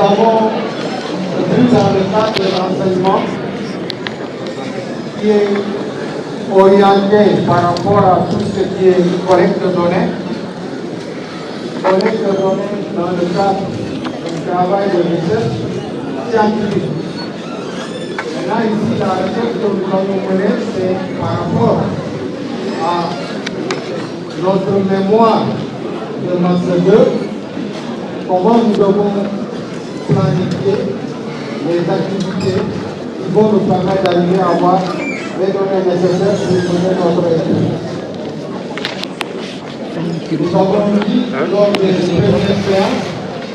avons vu dans le cadre de l'enseignement qui est orienté par rapport à tout ce qui est collecte de données. Collecte de données dans le cadre du travail de recherche scientifique. Maintenant, ici, la recherche que nous avons menée, c'est par rapport à notre mémoire de master 2, comment nous devons planifier les activités qui vont nous permettre d'arriver à avoir les données nécessaires pour mener notre étude. Nous avons dit lors des premières séances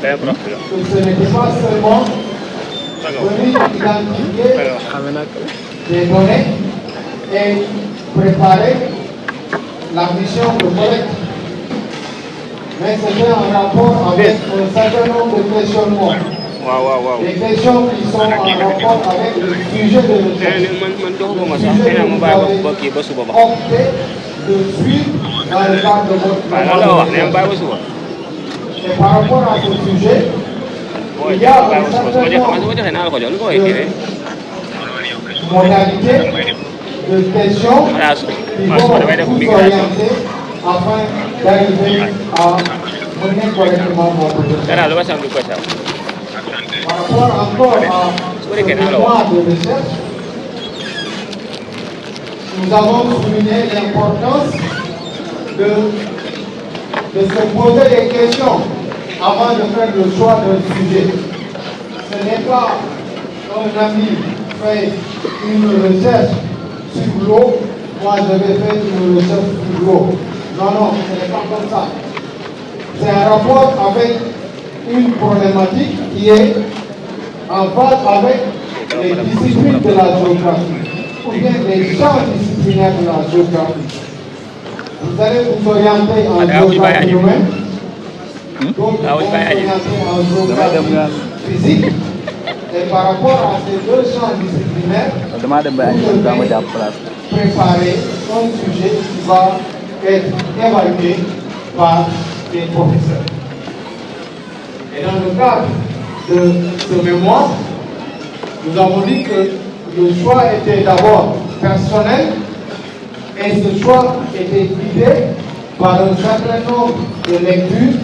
que ce n'était pas seulement venir identifier des données et préparer la mission de collecte, mais c'était en rapport avec un certain nombre de questionnements. Des questions qui sont en rapport avec le sujet de recherche. Opté de suivre dans le cadre de votre recherche. Et par rapport à ce sujet, il y a un certain nombre de modalités de questions qui vont vous orienter afin d'arriver à mener correctement votre recherche. Par rapport encore à ce mémoire de recherche, nous avons souligné l'importance de se poser des questions avant de faire le choix d'un sujet. Ce n'est pas un ami fait une recherche sur l'eau, moi je vais faire une recherche sur l'eau. Non, ce n'est pas comme ça. C'est un rapport avec une problématique qui est en phase avec les disciplines de la géographie, ou bien les champs disciplinaires de la géographie. Vous allez vous orienter en géographie humaine, d'autres vont s'orienter en géographie physique, et par rapport à ces deux champs disciplinaires, vous devez préparer un sujet qui va être évalué par les professeurs. Et dans le cadre de ce mémoire, nous avons dit que le choix était d'abord personnel et ce choix était guidé par un certain nombre de lectures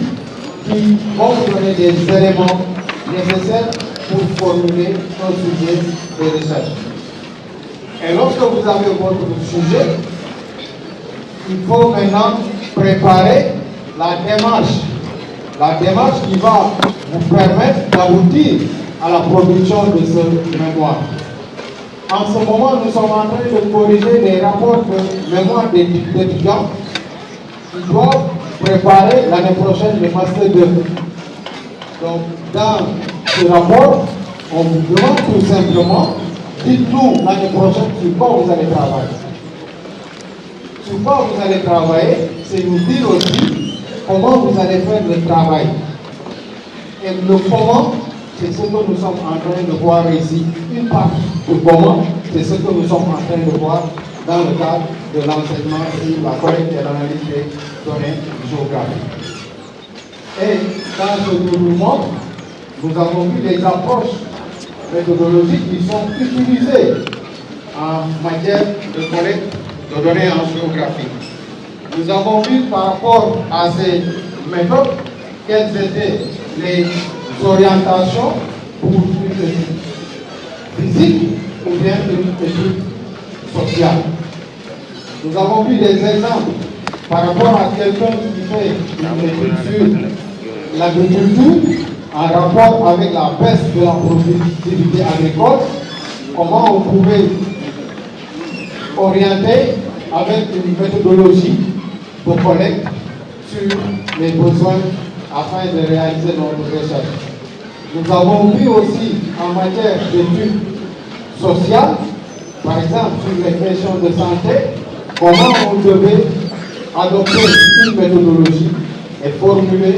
qui vont donner des éléments nécessaires pour formuler un sujet de recherche. Et lorsque vous avez votre sujet, il faut maintenant préparer la démarche qui va vous permettre d'aboutir à la production de ce mémoire. En ce moment, nous sommes en train de corriger les rapports de mémoire d'étudiants qui doivent préparer l'année prochaine le master 2. Donc, dans ce rapport, on vous demande tout simplement, dites-nous l'année prochaine sur quoi vous allez travailler. Sur quoi vous allez travailler, c'est nous dire aussi comment vous allez faire le travail. Et le comment, c'est ce que nous sommes en train de voir ici. Une partie de comment, c'est ce que nous sommes en train de voir dans le cadre de l'enseignement sur la collecte et l'analyse des données géographiques. Et dans ce déroulement, nous avons vu les approches méthodologiques qui sont utilisées en matière de collecte de données en géographie. Nous avons vu par rapport à ces méthodes quelles étaient les orientations pour une étude physique ou bien une étude sociale. Nous avons vu des exemples par rapport à quelqu'un qui fait une étude sur l'agriculture en rapport avec la baisse de la productivité agricole, comment on pouvait orienter avec une méthodologie de collecte sur les besoins afin de réaliser notre recherche. Nous avons vu aussi en matière d'études sociales, par exemple sur les questions de santé, comment on devait adopter une méthodologie et formuler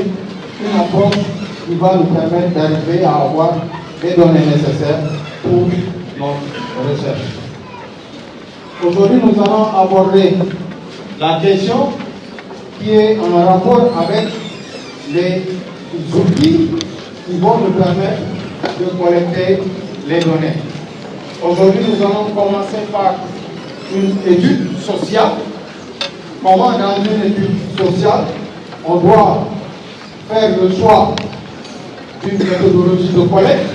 une approche qui va nous permettre d'arriver à avoir les données nécessaires pour notre recherche. Aujourd'hui, nous allons aborder la question qui est en rapport avec les outils qui vont nous permettre de collecter les données. Aujourd'hui, nous allons commencer par une étude sociale. Comment, dans une étude sociale, on doit faire le choix d'une méthodologie de collecte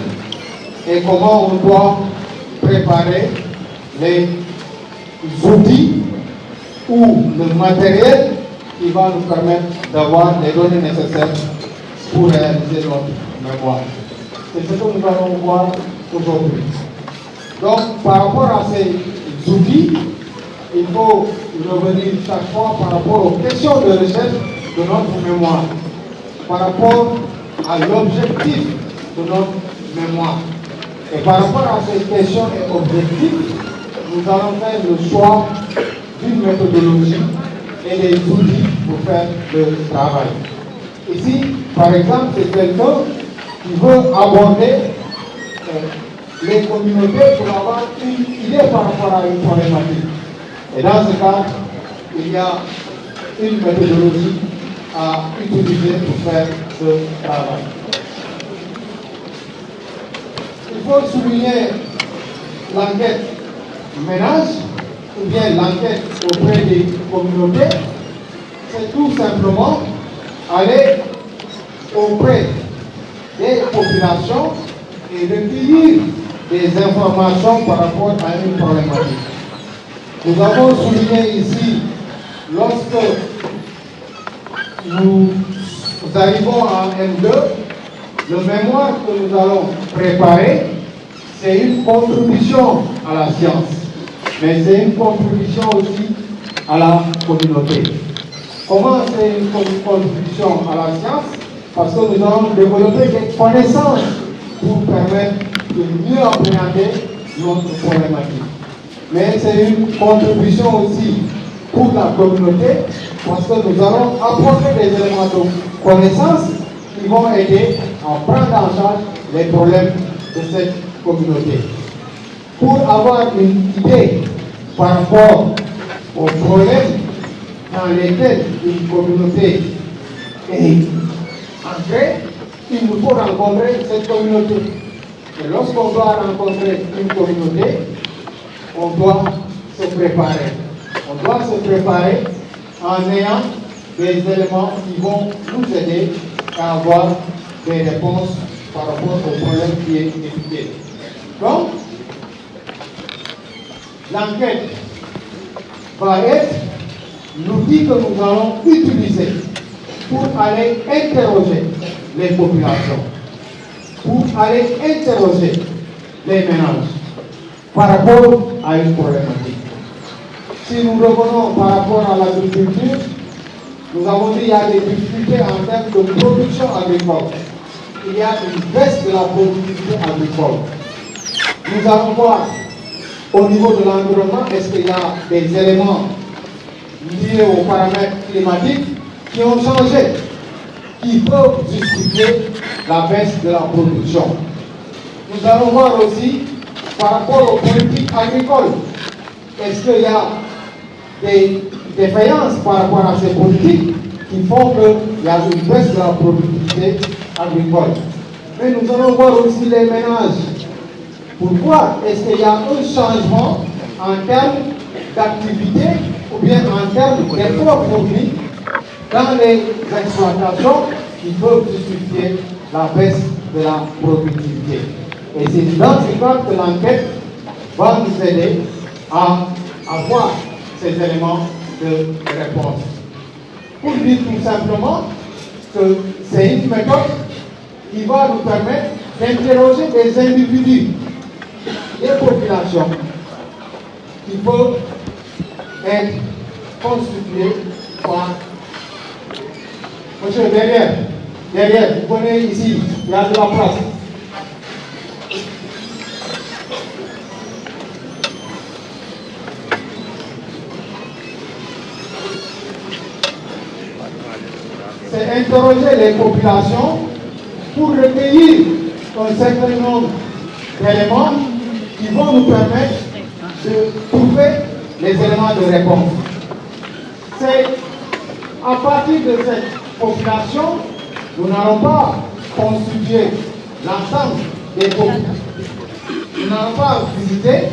et comment on doit préparer les outils ou le matériel qui va nous permettre d'avoir les données nécessaires pour réaliser notre mémoire. C'est ce que nous allons voir aujourd'hui. Donc, par rapport à ces outils, il faut revenir chaque fois par rapport aux questions de recherche de notre mémoire, par rapport à l'objectif de notre mémoire. Et par rapport à ces questions et objectifs, nous allons faire le choix d'une méthodologie et des outils pour faire le travail. Ici, par exemple, c'est quelqu'un qui veut aborder les communautés pour avoir une idée par rapport à une problématique. Et dans ce cas, il y a une méthodologie à utiliser pour faire ce travail. Il faut souligner l'enquête ménage ou bien l'enquête auprès des communautés. C'est tout simplement aller auprès des populations et recueillir des informations par rapport à une problématique. Nous avons souligné ici, lorsque nous arrivons à M2, le mémoire que nous allons préparer, c'est une contribution à la science, mais c'est une contribution aussi à la communauté. Comment c'est une contribution à la science? Parce que nous allons développer des connaissances pour permettre de mieux appréhender notre problématique. Mais c'est une contribution aussi pour la communauté, parce que nous allons apporter des éléments de connaissance qui vont aider à prendre en charge les problèmes de cette communauté. Pour avoir une idée par rapport aux problèmes dans lesquels une communauté est entrée, il nous faut rencontrer cette communauté. Et lorsqu'on doit rencontrer une communauté, on doit se préparer. On doit se préparer en ayant des éléments qui vont nous aider à avoir des réponses par rapport au problème qui est étudié. Donc, l'enquête va être l'outil que nous allons utiliser pour aller interroger les populations, pour aller interroger les ménages par rapport à une problématique. Si nous revenons par rapport à l'agriculture, nous avons dit qu'il y a des difficultés en termes de production agricole. Il y a une baisse de la productivité agricole. Nous allons voir au niveau de l'environnement, est-ce qu'il y a des éléments liés aux paramètres climatiques qui ont changé, qui peuvent justifier la baisse de la production. Nous allons voir aussi par rapport aux politiques agricoles, est-ce qu'il y a des défaillances par rapport à ces politiques qui font qu'il y a une baisse de la productivité agricole. Mais nous allons voir aussi les ménages. Pourquoi est-ce qu'il y a un changement en termes d'activité ou bien en termes d'efforts fournis dans les exploitations qui peuvent justifier la baisse de la productivité. Et c'est dans ce cadre que l'enquête va nous aider à avoir ces éléments de réponse. Pour dire tout simplement que c'est une méthode qui va nous permettre d'interroger des individus, des populations qui peuvent être constituées par... Monsieur, derrière, vous venez ici, il y a de la place. C'est interroger les populations pour recueillir un certain nombre d'éléments qui vont nous permettre de trouver les éléments de réponse. C'est à partir de cette population, nous n'allons pas constituer l'ensemble des copies. Nous n'allons pas visiter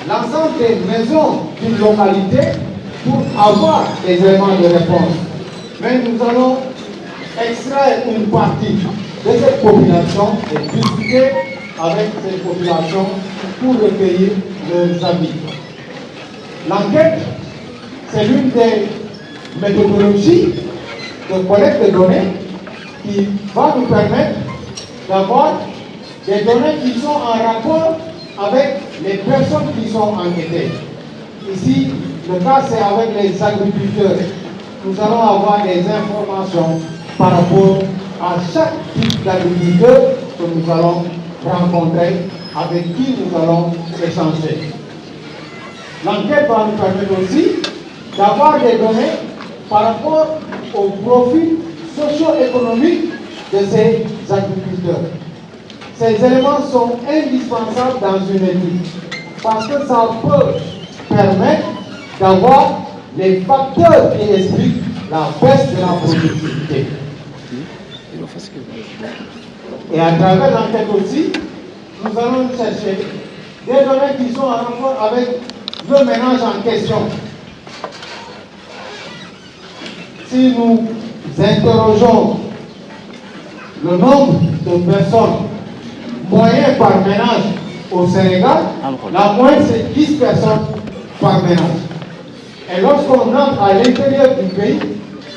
l'ensemble des maisons d'une localité pour avoir des éléments de réponse. Mais nous allons extraire une partie de cette population et discuter avec cette population pour recueillir leurs avis. L'enquête, c'est l'une des méthodologies de collecte de données qui va nous permettre d'avoir des données qui sont en rapport avec les personnes qui sont enquêtées. Ici, le cas c'est avec les agriculteurs. Nous allons avoir des informations par rapport à chaque type d'agriculteur que nous allons rencontrer, avec qui nous allons échanger. L'enquête va nous permettre aussi d'avoir des données par rapport au profil socio-économique de ces agriculteurs. Ces éléments sont indispensables dans une étude parce que ça peut permettre d'avoir les facteurs qui expliquent la baisse de la productivité. Et à travers l'enquête aussi, nous allons chercher des données qui sont en rapport avec le ménage en question. Si nous interrogeons le nombre de personnes moyennes par ménage au Sénégal, la moyenne c'est 10 personnes par ménage. Et lorsqu'on entre à l'intérieur du pays,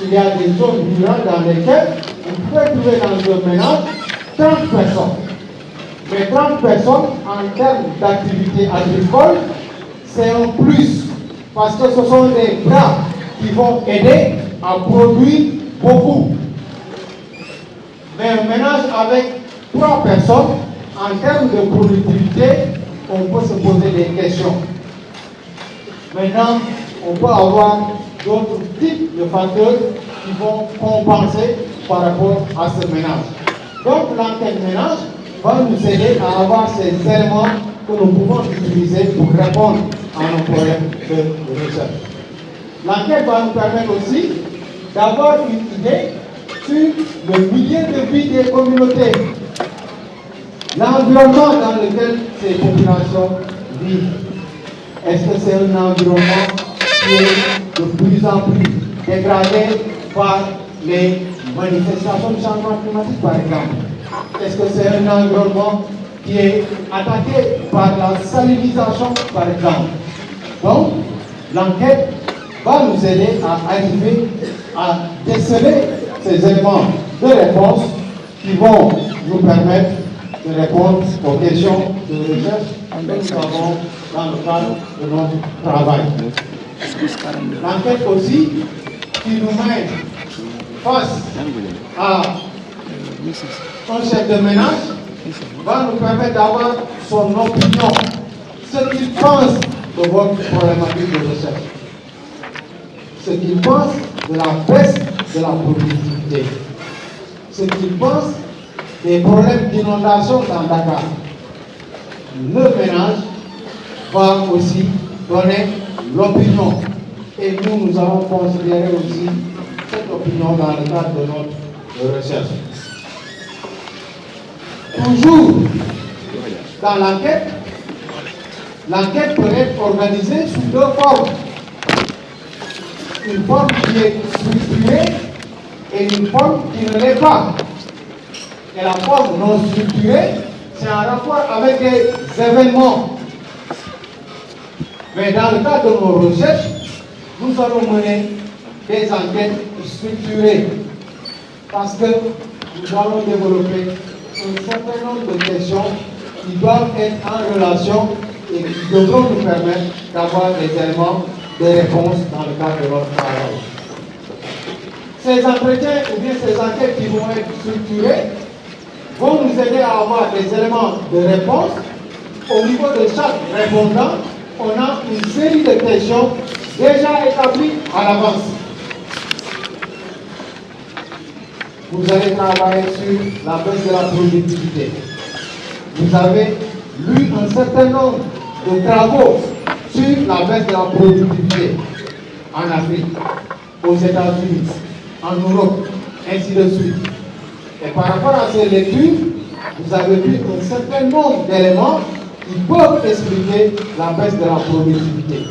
il y a des zones rurales dans lesquelles on peut trouver dans un ménage 30 personnes. Mais 30 personnes en termes d'activité agricole, c'est un plus parce que ce sont des bras qui vont aider à produire beaucoup. Mais un ménage avec 3 personnes, en termes de productivité, on peut se poser des questions. Maintenant, on peut avoir d'autres types de facteurs qui vont compenser par rapport à ce ménage. Donc l'enquête ménage va nous aider à avoir ces éléments que nous pouvons utiliser pour répondre à nos problèmes de recherche. L'enquête va nous permettre aussi d'avoir une idée sur le milieu de vie des communautés, l'environnement dans lequel ces populations vivent. Est-ce que c'est un environnement qui est de plus en plus dégradé par les manifestations du changement climatique, par exemple? Est-ce que c'est un environnement qui est attaqué par la salinisation, par exemple? Donc, l'enquête va nous aider à arriver à déceler ces éléments de réponse qui vont nous permettre de répondre aux questions de recherche que nous avons dans le cadre de notre travail. L'enquête aussi qui nous met face à un chef de ménage va nous permettre d'avoir son opinion, ce qu'il pense de votre problématique de recherche, ce qu'il pense de la baisse de la productivité, ce qu'il pense des problèmes d'inondation dans Dakar. Le ménage va aussi donner l'opinion et nous allons considérer aussi cette opinion dans le cadre de notre recherche. Toujours dans l'enquête, l'enquête peut être organisée sous 2 formes. Une forme qui est structurée et une forme qui ne l'est pas. Et la forme non structurée, c'est en rapport avec des événements. Mais dans le cadre de nos recherches, nous allons mener des enquêtes structurées parce que nous allons développer un certain nombre de questions qui doivent être en relation et qui devront nous permettre d'avoir des éléments de réponse dans le cadre de notre travail. Ces entretiens ou bien ces enquêtes qui vont être structurées vont nous aider à avoir des éléments de réponse. Au niveau de chaque répondant, on a une série de questions déjà établies à l'avance. Vous allez travailler sur la baisse de la productivité. Vous avez lu un certain nombre de travaux sur la baisse de la productivité en Afrique, aux États-Unis, en Europe, ainsi de suite. Et par rapport à ces lectures, vous avez vu un certain nombre d'éléments qui peuvent expliquer la baisse de la productivité.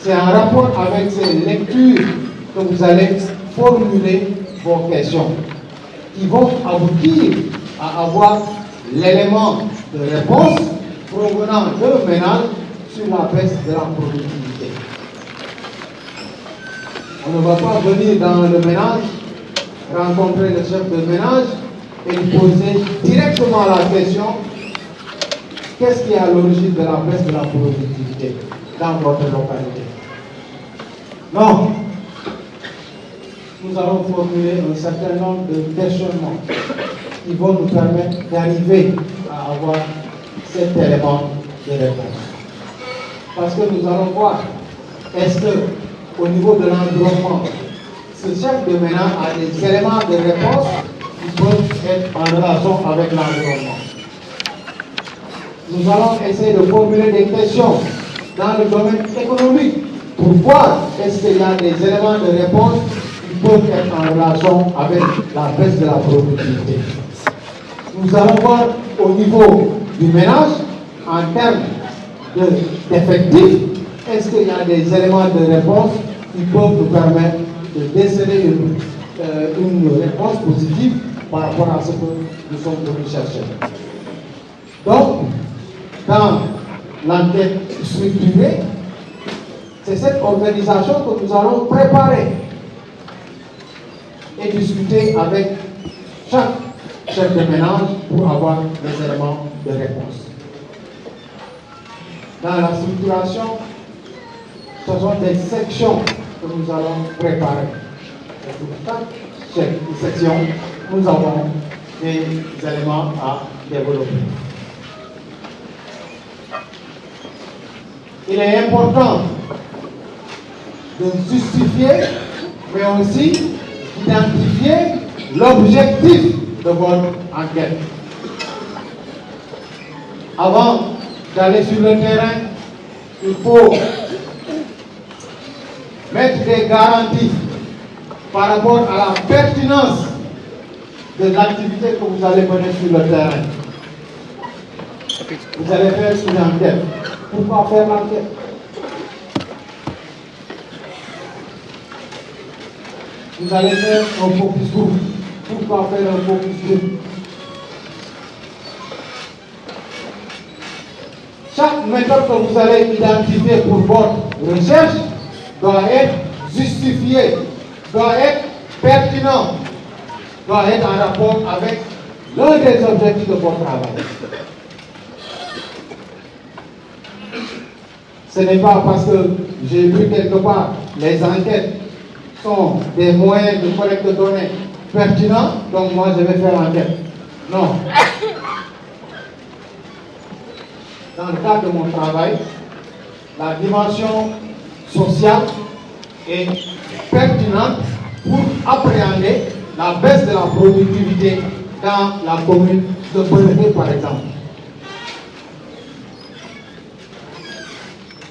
C'est en rapport avec ces lectures que vous allez formuler vos questions, qui vont aboutir à avoir l'élément de réponse provenant de ménage sur la baisse de la productivité. On ne va pas venir dans le ménage, rencontrer le chef de ménage et lui poser directement la question: qu'est-ce qui est à l'origine de la baisse de la productivité dans votre localité? Non. Nous allons formuler un certain nombre de questionnements qui vont nous permettre d'arriver à avoir cet élément de réponse. Parce que nous allons voir, est-ce que au niveau de l'environnement, ce chef de ménage a des éléments de réponse qui peuvent être en relation avec l'environnement. Nous allons essayer de formuler des questions dans le domaine économique pour voir est-ce qu'il y a des éléments de réponse qui peuvent être en relation avec la baisse de la productivité. Nous allons voir au niveau du ménage, en termes d'effectifs, est-ce qu'il y a des éléments de réponse qui peuvent nous permettre de déceler une réponse positive par rapport à ce que nous sommes venus chercher. Donc, dans l'enquête structurée, c'est cette organisation que nous allons préparer et discuter avec chaque chef de ménage pour avoir les éléments de réponse. Dans la structuration, ce sont des sections que nous allons préparer. Et pour chaque section, nous avons des éléments à développer. Il est important de justifier, mais aussi d'identifier l'objectif de votre enquête. Avant d'aller sur le terrain, il faut mettre des garanties par rapport à la pertinence de l'activité que vous allez mener sur le terrain. Vous allez faire une enquête. Pourquoi faire l'enquête? Vous allez faire un focus group. Pourquoi faire un focus group? Chaque méthode que vous allez identifier pour votre recherche doit être justifiée, doit être pertinente, doit être en rapport avec l'un des objectifs de votre travail. Ce n'est pas parce que j'ai vu quelque part les enquêtes sont des moyens de collecte de données pertinents, donc moi je vais faire l'enquête. Non. Dans le cadre de mon travail, la dimension sociale est pertinente pour appréhender la baisse de la productivité dans la commune de Bonneté, par exemple.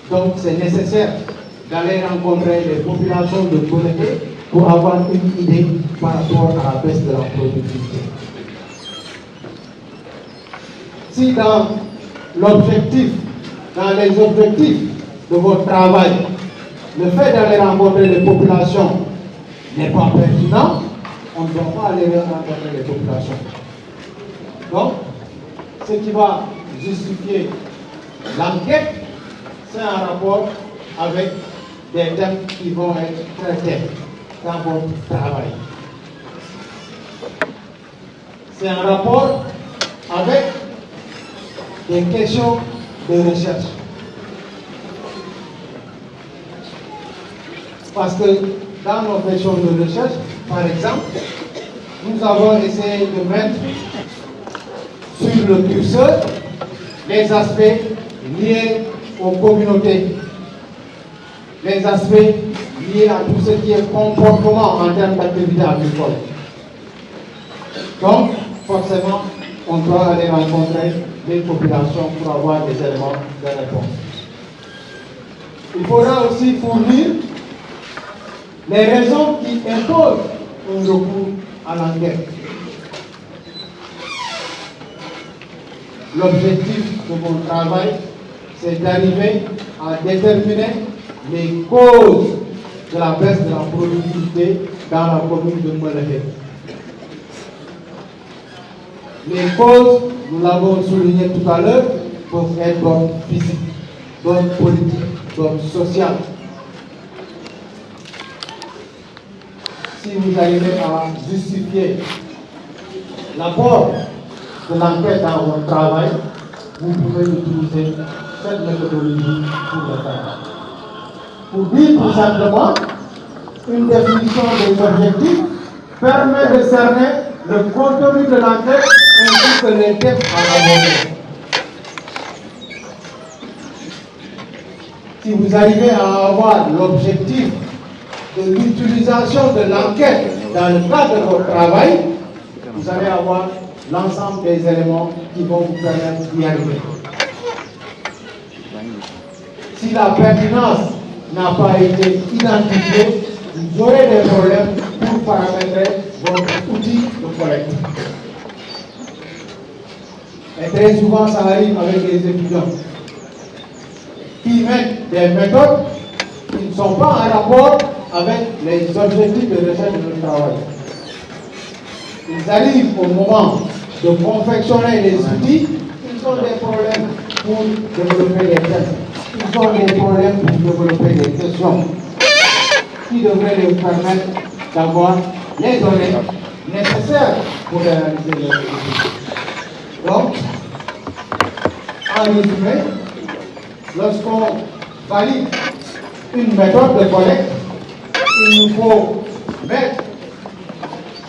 Donc c'est nécessaire d'aller rencontrer les populations de Bonneté pour avoir une idée par rapport à la baisse de la productivité. Si dans l'objectif, dans les objectifs de votre travail, le fait d'aller rencontrer les populations n'est pas pertinent, on ne doit pas aller rencontrer les populations. Donc, ce qui va justifier l'enquête, c'est un rapport avec des thèmes qui vont être traités dans votre travail. C'est un rapport avec des questions de recherche. Parce que dans nos questions de recherche, par exemple, nous avons essayé de mettre sur le curseur les aspects liés aux communautés, les aspects liés à tout ce qui est comportement en termes d'activité agricole. Donc, forcément, on doit aller rencontrer les populations pour avoir des éléments de réponse. Il faudra aussi fournir les raisons qui imposent un recours à l'enquête. l'objectif de mon travail, c'est d'arriver à déterminer les causes de la baisse de la productivité dans la commune de Mbeleké. Les causes, nous l'avons souligné tout à l'heure, peuvent être d'ordre physique, d'ordre politique, d'ordre social. Si vous arrivez à justifier l'apport de l'enquête dans votre travail, vous pouvez utiliser cette méthodologie pour le faire. Pour dire tout simplement, une définition des objectifs permet de cerner le contenu de l'enquête ainsi que les thèmes à aborder. Si vous arrivez à avoir l'objectif de l'utilisation de l'enquête dans le cadre de votre travail, vous allez avoir l'ensemble des éléments qui vont vous permettre d'y arriver. Si la pertinence n'a pas été identifiée, vous aurez des problèmes pour paramétrer votre outil de collecte. Et très souvent, ça arrive avec les étudiants qui mettent des méthodes qui ne sont pas en rapport avec les objectifs de recherche de notre travail. Ils arrivent au moment de confectionner les outils, ils ont des problèmes pour développer les tests. Ils ont des problèmes pour développer des questions qui devraient leur permettre d'avoir les données nécessaires pour réaliser les outils. Donc, en résumé, lorsqu'on valide une méthode de collecte, il nous faut mettre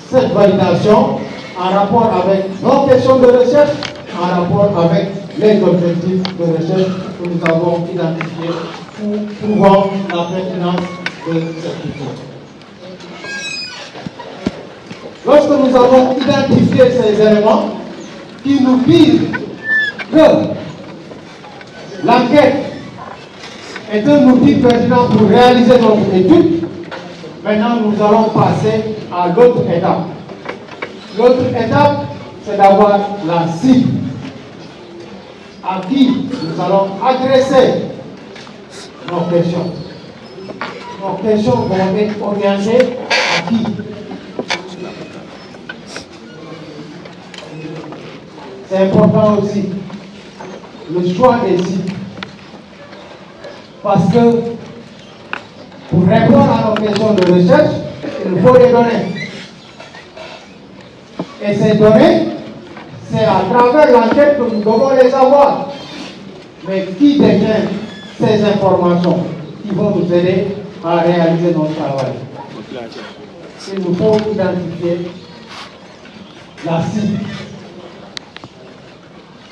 cette validation en rapport avec nos questions de recherche, en rapport avec les objectifs de recherche que nous avons identifiés pour prouver la pertinence de cette étude. Lorsque nous avons identifié ces éléments qui nous disent que l'enquête est un outil pertinent pour réaliser notre étude, maintenant nous allons passer à l'autre étape. L'autre étape, c'est d'avoir la cible à qui nous allons adresser nos questions. Nos questions vont être orientées à qui? C'est important aussi, le choix des cibles. Parce que pour répondre à nos questions de recherche, il nous faut des données. Et ces données, c'est à travers l'enquête que nous devons les avoir. Mais qui détient ces informations qui vont nous aider à réaliser notre travail? Il nous faut identifier la cible,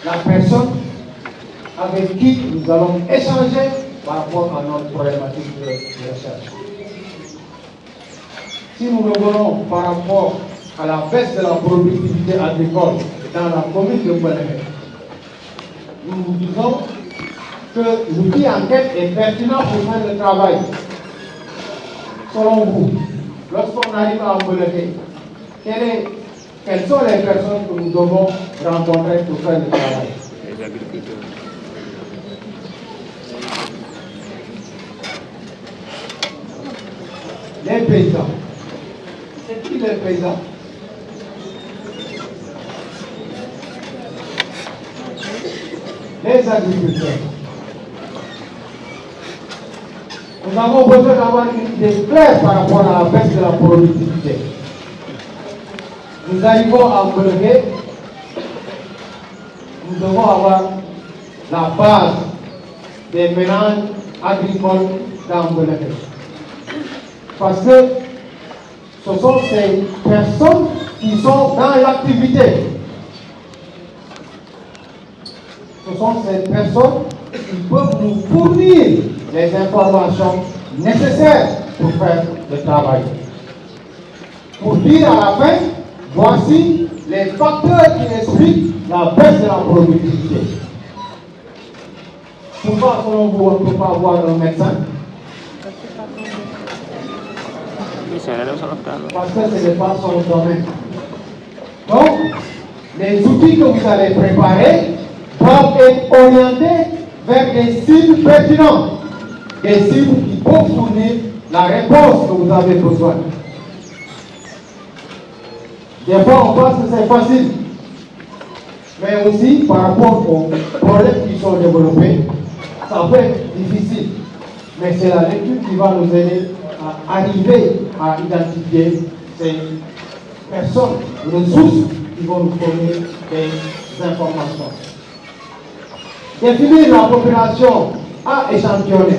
la personne avec qui nous allons échanger par rapport à notre problématique de recherche. Si nous revenons par rapport à la baisse de la productivité agricole dans la commune de Mbeleké, nous disons que l'outil enquête est pertinent pour faire le travail. Selon vous, lorsqu'on arrive à Mbeleké, quelles sont les personnes que nous devons rencontrer pour faire le travail? Les agriculteurs. Les paysans. C'est qui les paysans? Les agriculteurs. Nous avons besoin d'avoir une idée claire par rapport à la baisse de la productivité. Nous arrivons à Mbeleké, nous devons avoir la base des ménages agricoles dans Mbeleké. Parce que ce sont ces personnes qui sont dans l'activité. Ce sont ces personnes qui peuvent nous fournir les informations nécessaires pour faire le travail. Pour dire à la fin, voici les facteurs qui expliquent la baisse de la productivité. Pourquoi, selon vous, on ne peut pas avoir un médecin? Parce que ce n'est pas son domaine. Donc, les outils que vous allez préparer et orienter vers des cibles pertinentes, des cibles qui peuvent fournir la réponse que vous avez besoin. Des fois, on pense que c'est facile, mais aussi par rapport aux problèmes qui sont développés, ça peut être difficile. Mais c'est la lecture qui va nous aider à arriver à identifier ces personnes, ressources qui vont nous fournir des informations. Définir la population à échantillonner.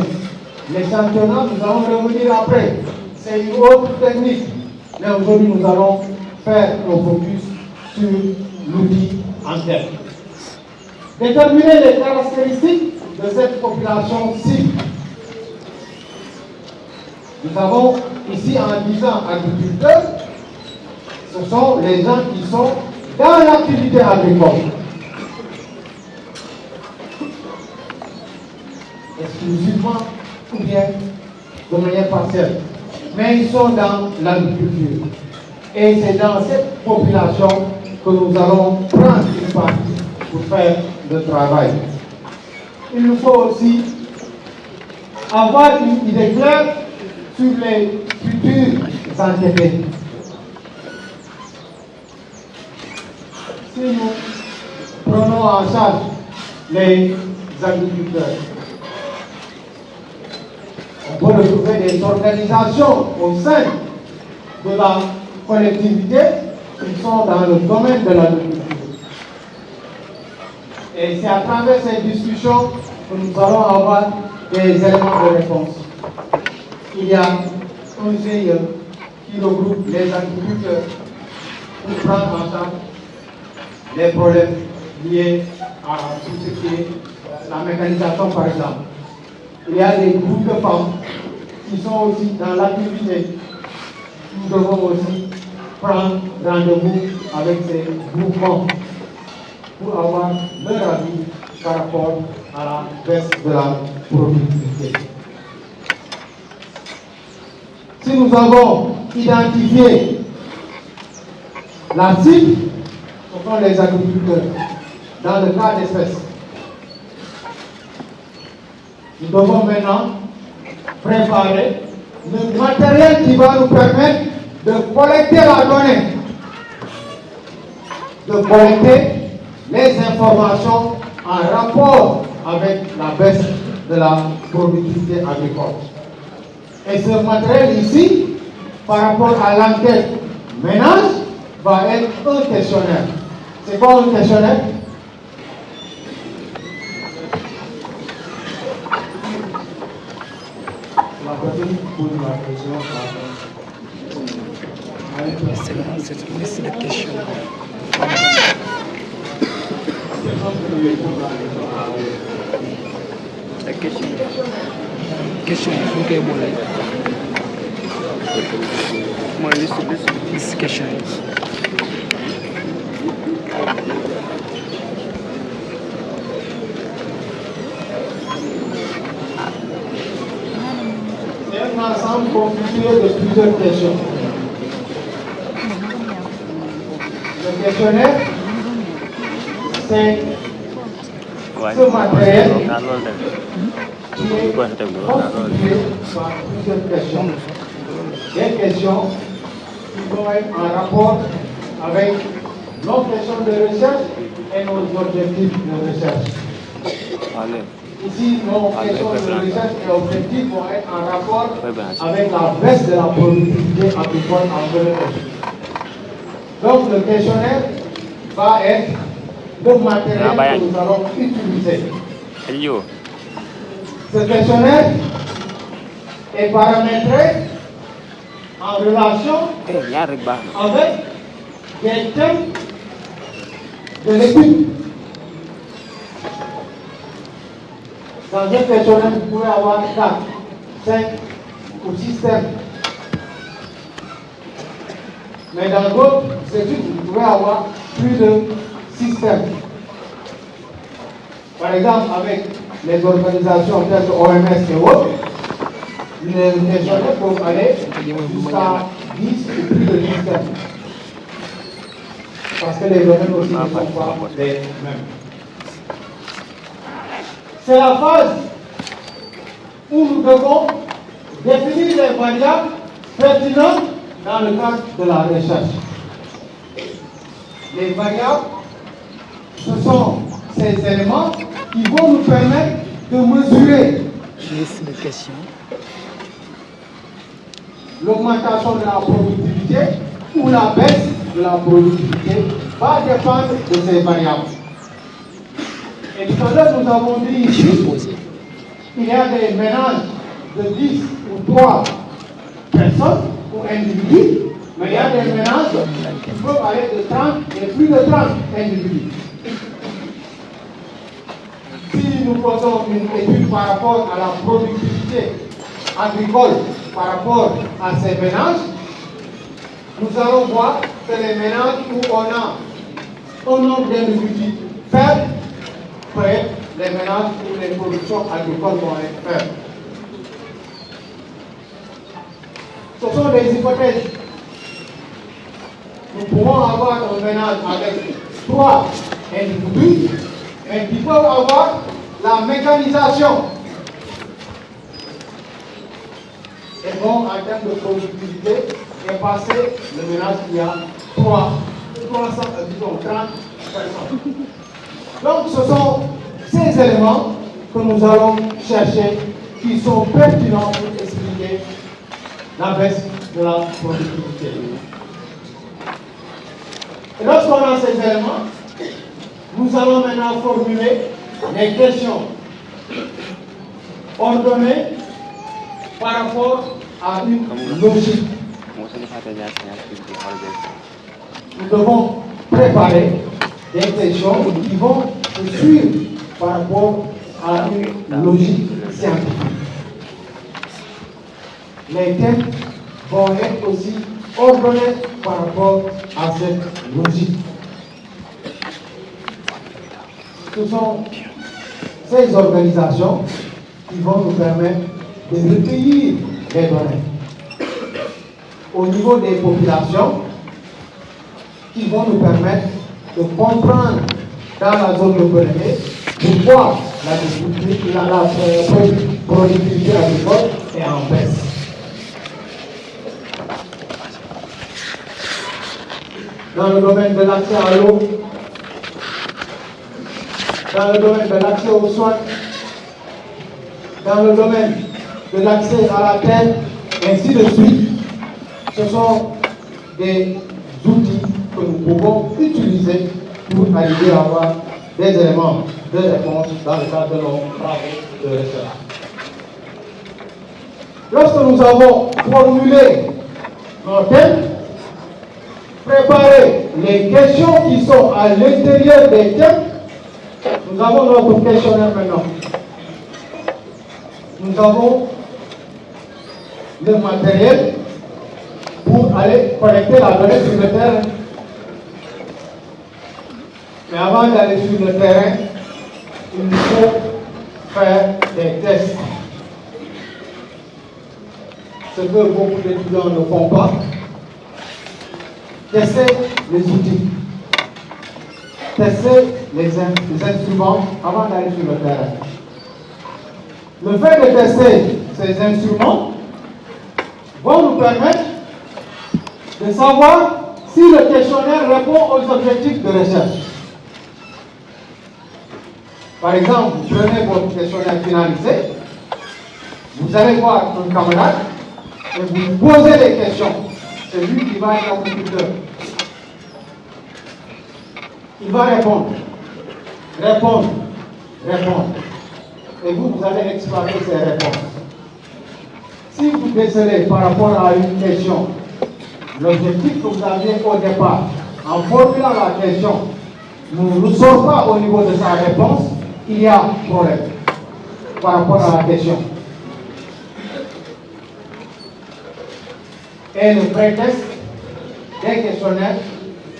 L'échantillonnage, nous allons revenir après. C'est une autre technique. Mais aujourd'hui, nous allons faire nos focus sur l'outil en tête. Déterminer les caractéristiques de cette population cible. Nous avons ici, en disant agriculteurs, ce sont les gens qui sont dans l'activité agricole. Exclusivement ou bien de manière partielle. Mais ils sont dans l'agriculture. Et c'est dans cette population que nous allons prendre une partie pour faire le travail. Il nous faut aussi avoir une idée claire sur les futurs entités. Si nous prenons en charge les agriculteurs, on peut retrouver des organisations au sein de la collectivité qui sont dans le domaine de l'agriculture. Et c'est à travers ces discussions que nous allons avoir des éléments de réponse. Il y a un GIE qui regroupe les agriculteurs pour prendre en charge les problèmes liés à tout ce qui est la mécanisation, par exemple. Il y a des groupes de femmes qui sont aussi dans l'activité. Nous devons aussi prendre rendez-vous avec ces groupements pour avoir leur avis par rapport à la baisse de la productivité. Si nous avons identifié la cible, ce sont les agriculteurs, dans le cas d'espèces. Nous devons maintenant préparer le matériel qui va nous permettre de collecter la donnée, de collecter les informations en rapport avec la baisse de la productivité agricole. Et ce matériel ici, par rapport à l'enquête ménage, va être un questionnaire. C'est quoi un questionnaire? La personne pose la question. C'est une liste de questions. La question, il faut qu'elle m'aille. Moi, liste question. C'est un ensemble constitué de plusieurs questions. Le questionnaire, c'est ce matériel qui est constitué par plusieurs questions. Des questions qui vont être en rapport avec nos questions de recherche et nos objectifs de recherche. Ici, nos questions de recherche et objectifs vont être en rapport avec la baisse de la productivité agricole en 2011. Donc, le questionnaire va être le matériel que nous allons utiliser. Ce questionnaire est paramétré en relation avec des thèmes de l'étude. Dans un questionnaire, vous pouvez avoir 4, 5 ou 6 thèmes. Mais dans d'autres études, vous pouvez avoir plus de 6 thèmes. Par exemple, avec les organisations telles que OMS et autres, une questionnaire peut aller jusqu'à 10 ou plus de 10 thèmes. Parce que les domaines aussi ne sont pas les mêmes. c'est la phase où nous devons définir les variables pertinentes dans le cadre de la recherche. Les variables, ce sont ces éléments qui vont nous permettre de mesurer l'augmentation de la productivité ou la baisse de la productivité va dépendre de ces variables. Et tout à l'heure, nous avons dit ici qu'il y a des ménages de 10 ou 3 personnes ou individus, mais il y a des ménages qui peuvent aller de 30 et plus de 30 individus. Si nous faisons une étude par rapport à la productivité agricole par rapport à ces ménages, nous allons voir que les ménages où on a un nombre d'individus faible peut être les ménages où les productions agricoles vont être faibles. Ce sont des hypothèses. Nous pouvons avoir un ménage avec 3 individus, mais qui peuvent avoir la mécanisation. Et bon, en termes de productivité, dépasser le ménage qui a 30 personnes. Donc, ce sont ces éléments que nous allons chercher qui sont pertinents pour expliquer la baisse de la productivité. Et lorsqu'on a ces éléments, nous allons maintenant formuler des questions ordonnées par rapport à une logique. Nous devons préparer des questions qui vont se suivre par rapport à une logique scientifique. Les thèmes vont être aussi ordonnés par rapport à cette logique. Ce sont ces organisations qui vont nous permettre de recueillir les données au niveau des populations, qui vont nous permettre de comprendre dans la zone de Péréné pourquoi la productivité agricole est en baisse. Dans le domaine de l'accès à l'eau, dans le domaine de l'accès aux soins, dans le domaine de l'accès à la terre, ainsi de suite, ce sont des outils que nous pouvons utiliser pour arriver à avoir des éléments de réponse dans le cadre de nos travaux de recherche. Lorsque nous avons formulé nos thèmes, préparé les questions qui sont à l'intérieur des thèmes, nous avons notre questionnaire maintenant. Nous avons le matériel pour aller collecter la donnée sur le terrain. Mais avant d'aller sur le terrain, il faut faire des tests. Ce que beaucoup d'étudiants ne font pas. Tester les outils. Tester les instruments avant d'aller sur le terrain. Le fait de tester ces instruments va nous permettre de savoir si le questionnaire répond aux objectifs de recherche. Par exemple, vous prenez votre questionnaire finalisé, vous allez voir un camarade et vous lui posez des questions. C'est lui qui va être l'agriculteur. Il va répondre. Et vous allez exploiter ces réponses. Si vous décelez par rapport à une question l'objectif que vous aviez au départ, en formulant la question, ne ressort pas au niveau de sa réponse, il y a problème par rapport à la question. Et le pré-test des questionnaires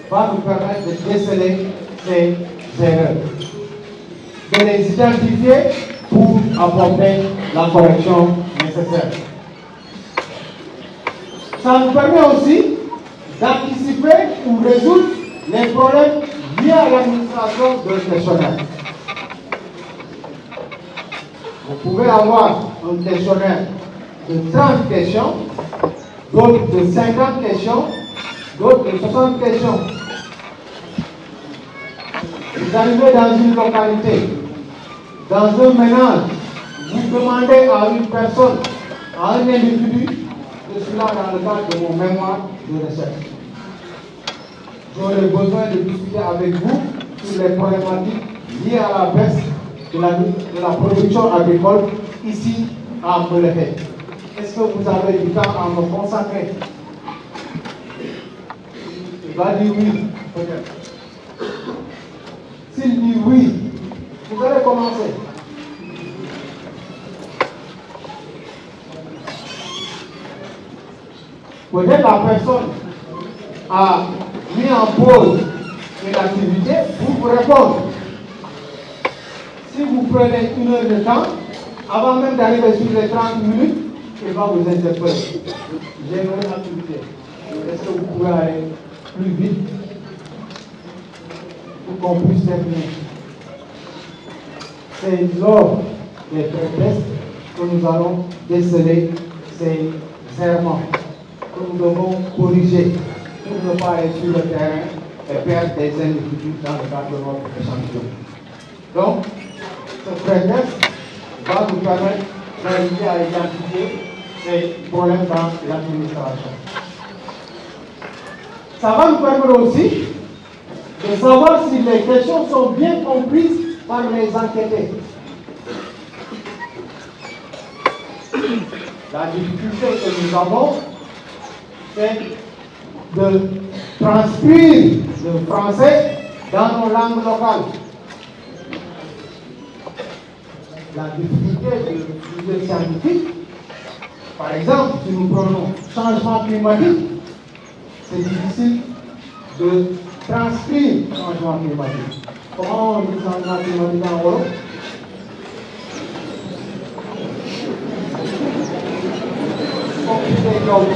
va nous permettre de déceler ces erreurs, de les identifier pour apporter la correction nécessaire. Ça nous permet aussi d'anticiper ou résoudre les problèmes liés à l'administration de questionnaire. Vous pouvez avoir un questionnaire de 30 questions, d'autres de 50 questions, d'autres de 60 questions. Vous arrivez dans une localité, dans un ménage, vous demandez à une personne, à un individu, je suis là dans le cadre de mon mémoire de recherche. J'aurai besoin de discuter avec vous sur les problématiques liées à la baisse de la production agricole ici à Mbeleké. Est-ce que vous avez du temps à me consacrer? Il va dire oui, peut-être. S'il dit oui, vous allez commencer. Peut-être la personne a mis en pause une activité pour vous répondre. Si vous prenez 1 heure de temps, avant même d'arriver sur les 30 minutes, il va vous interpeller. J'ai une activité. Est-ce que vous pouvez aller plus vite pour qu'on puisse terminer? C'est lors des pré-tests que nous allons déceler ces errements que nous devons corriger pour ne pas aller sur le terrain et perdre des individus dans le cadre de notre échantillon. Donc, ce pré-test va nous permettre d'arriver à identifier ces problèmes dans l'administration. Ça va nous permettre aussi de savoir si les questions sont bien comprises par les enquêtés. La difficulté que nous avons, c'est de transcrire le français dans nos langues locales. La difficulté du sujet scientifique, par exemple, si nous prenons changement climatique, c'est difficile de transcrire changement climatique. Comment on dit changement climatique en Europe?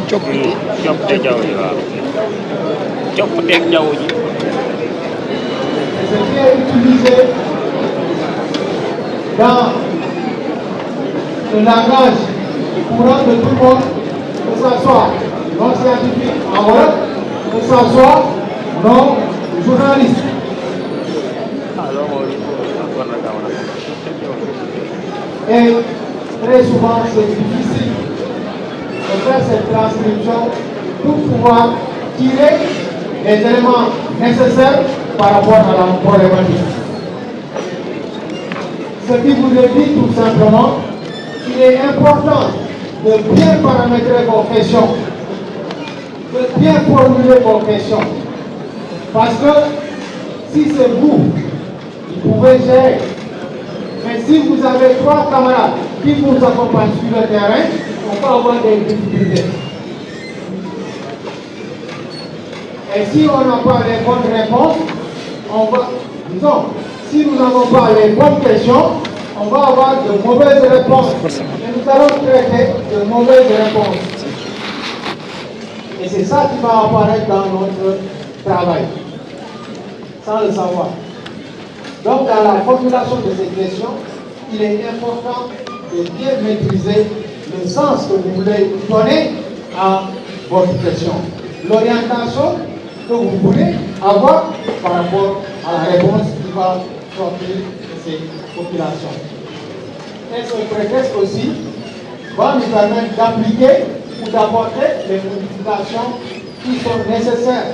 Coppite jaww ji waaw coppiteeg jaww ji. C'est bien utilisé dans le langage courant de tout le monde, que ce soit non scientifique en Europe, que ce soit non journaliste. Et très souvent, c'est difficile de faire cette transcription pour pouvoir tirer les éléments nécessaires par rapport à la problématique. Ce qui vous est dit tout simplement, il est important de bien paramétrer vos questions, de bien formuler vos questions. Parce que si c'est vous qui pouvez gérer, mais si vous avez 3 camarades qui vous accompagnent sur le terrain, on peut avoir des difficultés. Et si on n'a pas les bonnes réponses, disons, si nous n'avons pas les bonnes questions, on va avoir de mauvaises réponses. Et nous allons traiter de mauvaises réponses. Et c'est ça qui va apparaître dans notre travail, sans le savoir. Donc, dans la formulation de ces questions, il est important de bien maîtriser le sens que vous voulez donner à votre question. L'orientation que vous voulez avoir par rapport à la réponse qui va sortir de ces populations. Et ce prétexte aussi va nous permettre d'appliquer ou d'apporter les modifications qui sont nécessaires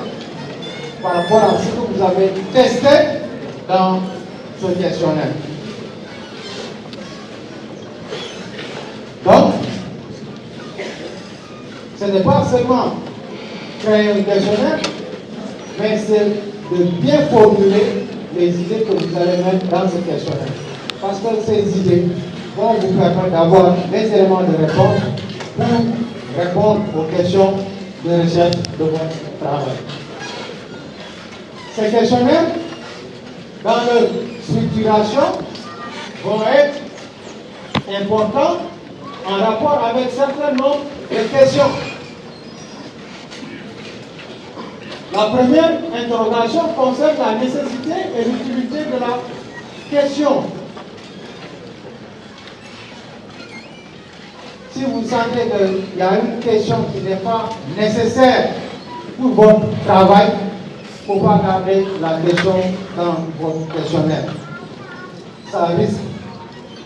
par rapport à ce que vous avez testé dans ce questionnaire. Donc, ce n'est pas seulement créer un questionnaire, mais c'est de bien formuler les idées que vous allez mettre dans ce questionnaire. Parce que ces idées vont vous permettre d'avoir des éléments de réponse pour répondre aux questions de recherche de votre travail. Ces questionnaires, dans leur structuration, vont être importants en rapport avec un certain nombre de questions. La première interrogation concerne la nécessité et l'utilité de la question. Si vous sentez qu'il y a une question qui n'est pas nécessaire pour votre travail, il ne faut pas garder la question dans votre questionnaire. Ça risque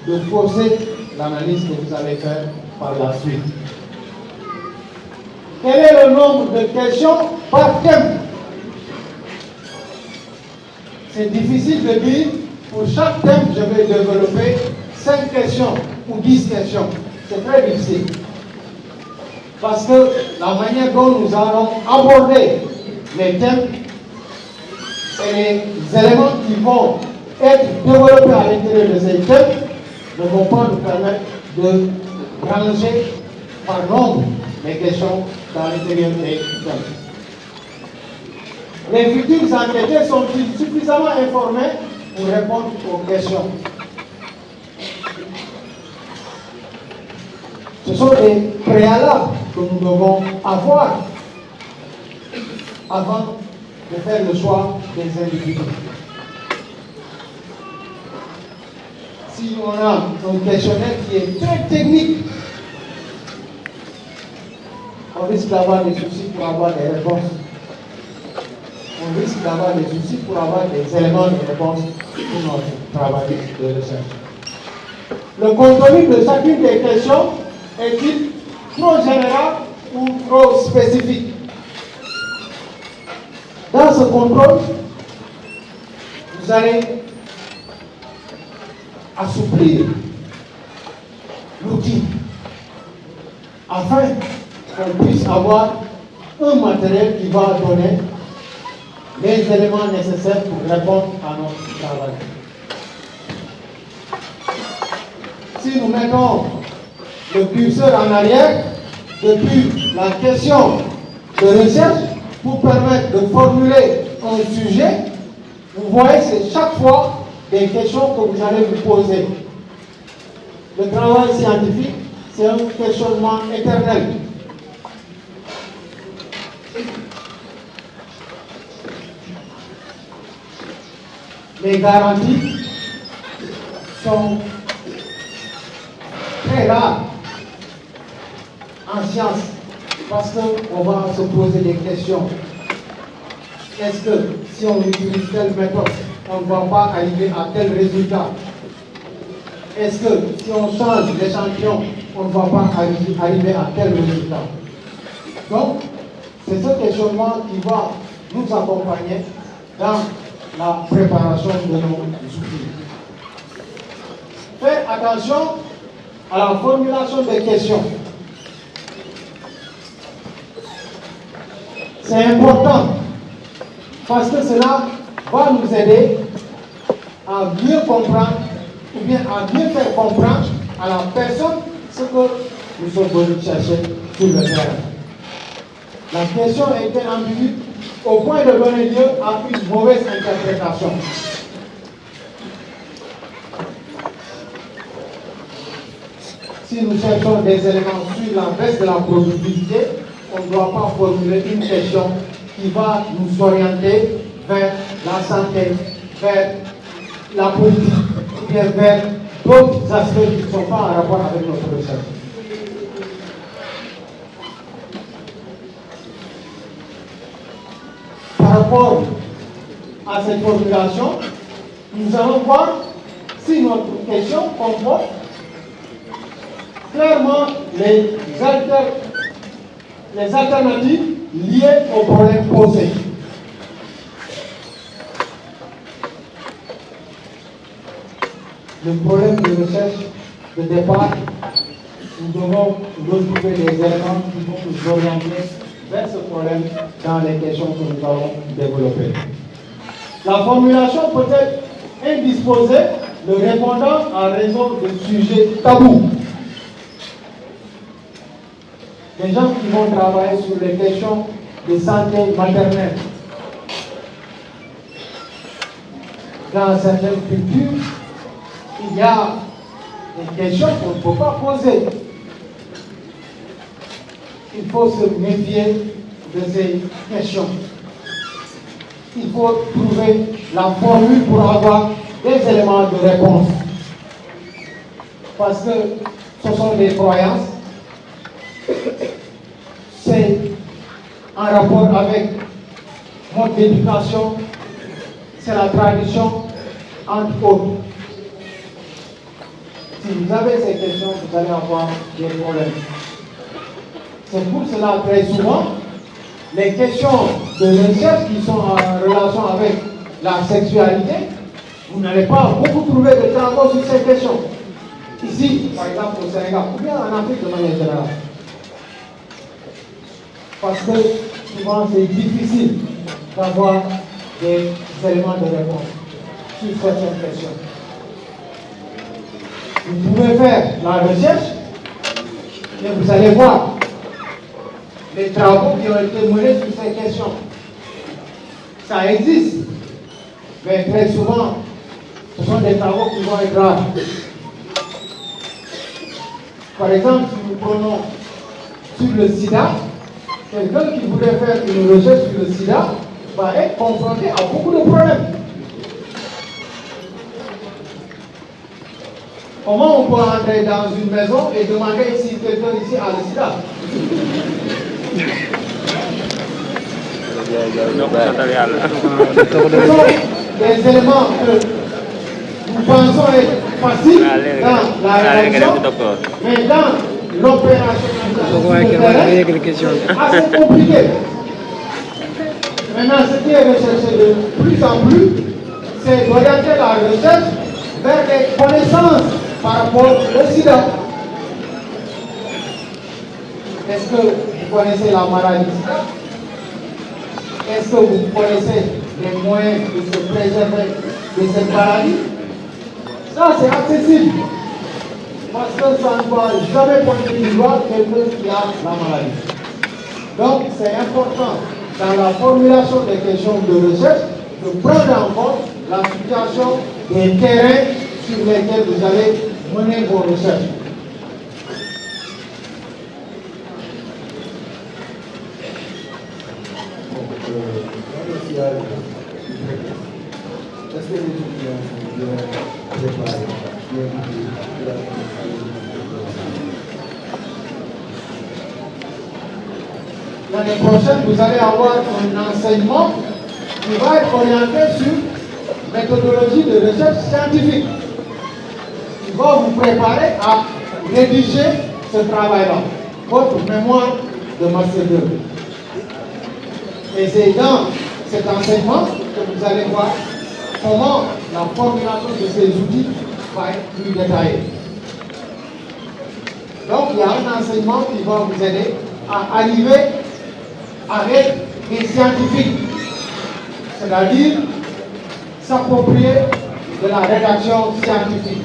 de fausser l'analyse que vous allez faire par la suite. Quel est le nombre de questions par thème? C'est difficile de dire, pour chaque thème, je vais développer 5 questions ou 10 questions. C'est très difficile. Parce que la manière dont nous allons aborder les thèmes et les éléments qui vont être développés à l'intérieur de ces thèmes ne vont pas nous permettre de ranger par nombre les questions dans l'intérieur des thèmes. Les futurs enquêtés sont-ils suffisamment informés pour répondre aux questions? Ce sont des préalables que nous devons avoir avant de faire le choix des individus. Si on a un questionnaire qui est très technique, on risque d'avoir des soucis pour avoir des réponses. On risque d'avoir des soucis pour avoir des éléments de réponse pour notre travail de recherche. Le contenu de chacune des questions est-il trop général ou trop spécifique? Dans ce contrôle, vous allez assouplir l'outil afin qu'on puisse avoir un matériel qui va donner les éléments nécessaires pour répondre à notre travail. Si nous mettons le curseur en arrière, depuis la question de recherche, pour permettre de formuler un sujet, vous voyez, c'est chaque fois des questions que vous allez vous poser. Le travail scientifique, c'est un questionnement éternel. Les garanties sont très rares en science parce qu'on va se poser des questions. Est-ce que si on utilise telle méthode, on ne va pas arriver à tel résultat? Est-ce que si on change l'échantillon, on ne va pas arriver à tel résultat? Donc, c'est ce questionnement qui va nous accompagner dans la préparation de nos outils. Faites attention à la formulation des questions. C'est important parce que cela va nous aider à mieux comprendre ou bien à mieux faire comprendre à la personne ce que nous sommes venus chercher sur le terrain. La question a été ambiguë au point de donner lieu à une mauvaise interprétation. Si nous cherchons des éléments sur la baisse de la productivité, on ne doit pas formuler une question qui va nous orienter vers la santé, vers la politique, ou bien vers d'autres aspects qui ne sont pas en rapport avec notre recherche. Par rapport à cette formulation, nous allons voir si notre question comporte clairement les alternatives liées au problème posé. Le problème de recherche de départ, nous devons retrouver des éléments qui vont nous orienter vers ce problème dans les questions que nous allons développer. La formulation peut être indisposée, le répondant en raison de sujets tabous. Les gens qui vont travailler sur les questions de santé maternelle. Dans certaines cultures, il y a des questions qu'on ne peut pas poser. Il faut se méfier de ces questions. Il faut trouver la formule pour avoir des éléments de réponse. Parce que ce sont des croyances, c'est en rapport avec mode d'éducation, c'est la tradition, entre autres. Si vous avez ces questions, vous allez avoir des problèmes. C'est pour cela, très souvent, les questions de recherche qui sont en relation avec la sexualité, vous n'allez pas beaucoup trouver de travaux sur ces questions. Ici, par exemple au Sénégal, ou bien en Afrique de manière générale. Parce que souvent c'est difficile d'avoir des éléments de réponse sur certaines questions. Vous pouvez faire la recherche et vous allez voir les travaux qui ont été menés sur ces questions. Ça existe, mais très souvent, ce sont des travaux qui vont être rares. Par exemple, si nous prenons sur le sida, quelqu'un qui voudrait faire une recherche sur le sida va être confronté à beaucoup de problèmes. Comment on peut entrer dans une maison et demander si quelqu'un ici a le sida? Ce sont des éléments que nous pensons être faciles dans la rédaction, mais dans l'opérationnalisation, c'est assez compliqué. Maintenant, ce qui est recherché de plus en plus, c'est d'orienter la recherche vers des connaissances par rapport au sida. Est-ce que vous connaissez la maladie sida? Est-ce que vous connaissez les moyens de se préserver de cette maladie? Ça, c'est accessible. Parce que ça ne va jamais pointer du doigt quelqu'un qui a la maladie. Donc, c'est important, dans la formulation des questions de recherche, de prendre en compte la situation des terrains sur lesquels vous allez mener vos recherches. Est-ce que les étudiants sont bien préparés, bien guidés pour la L'année prochaine, vous allez avoir un enseignement qui va être orienté sur méthodologie de recherche scientifique. Il va vous préparer à rédiger ce travail-là, votre mémoire de Master 2. Et c'est dans cet enseignement que vous allez voir comment la formulation de ces outils va être plus détaillée. Donc, il y a un enseignement qui va vous aider à arriver à être des scientifiques, c'est-à-dire s'approprier de la rédaction scientifique.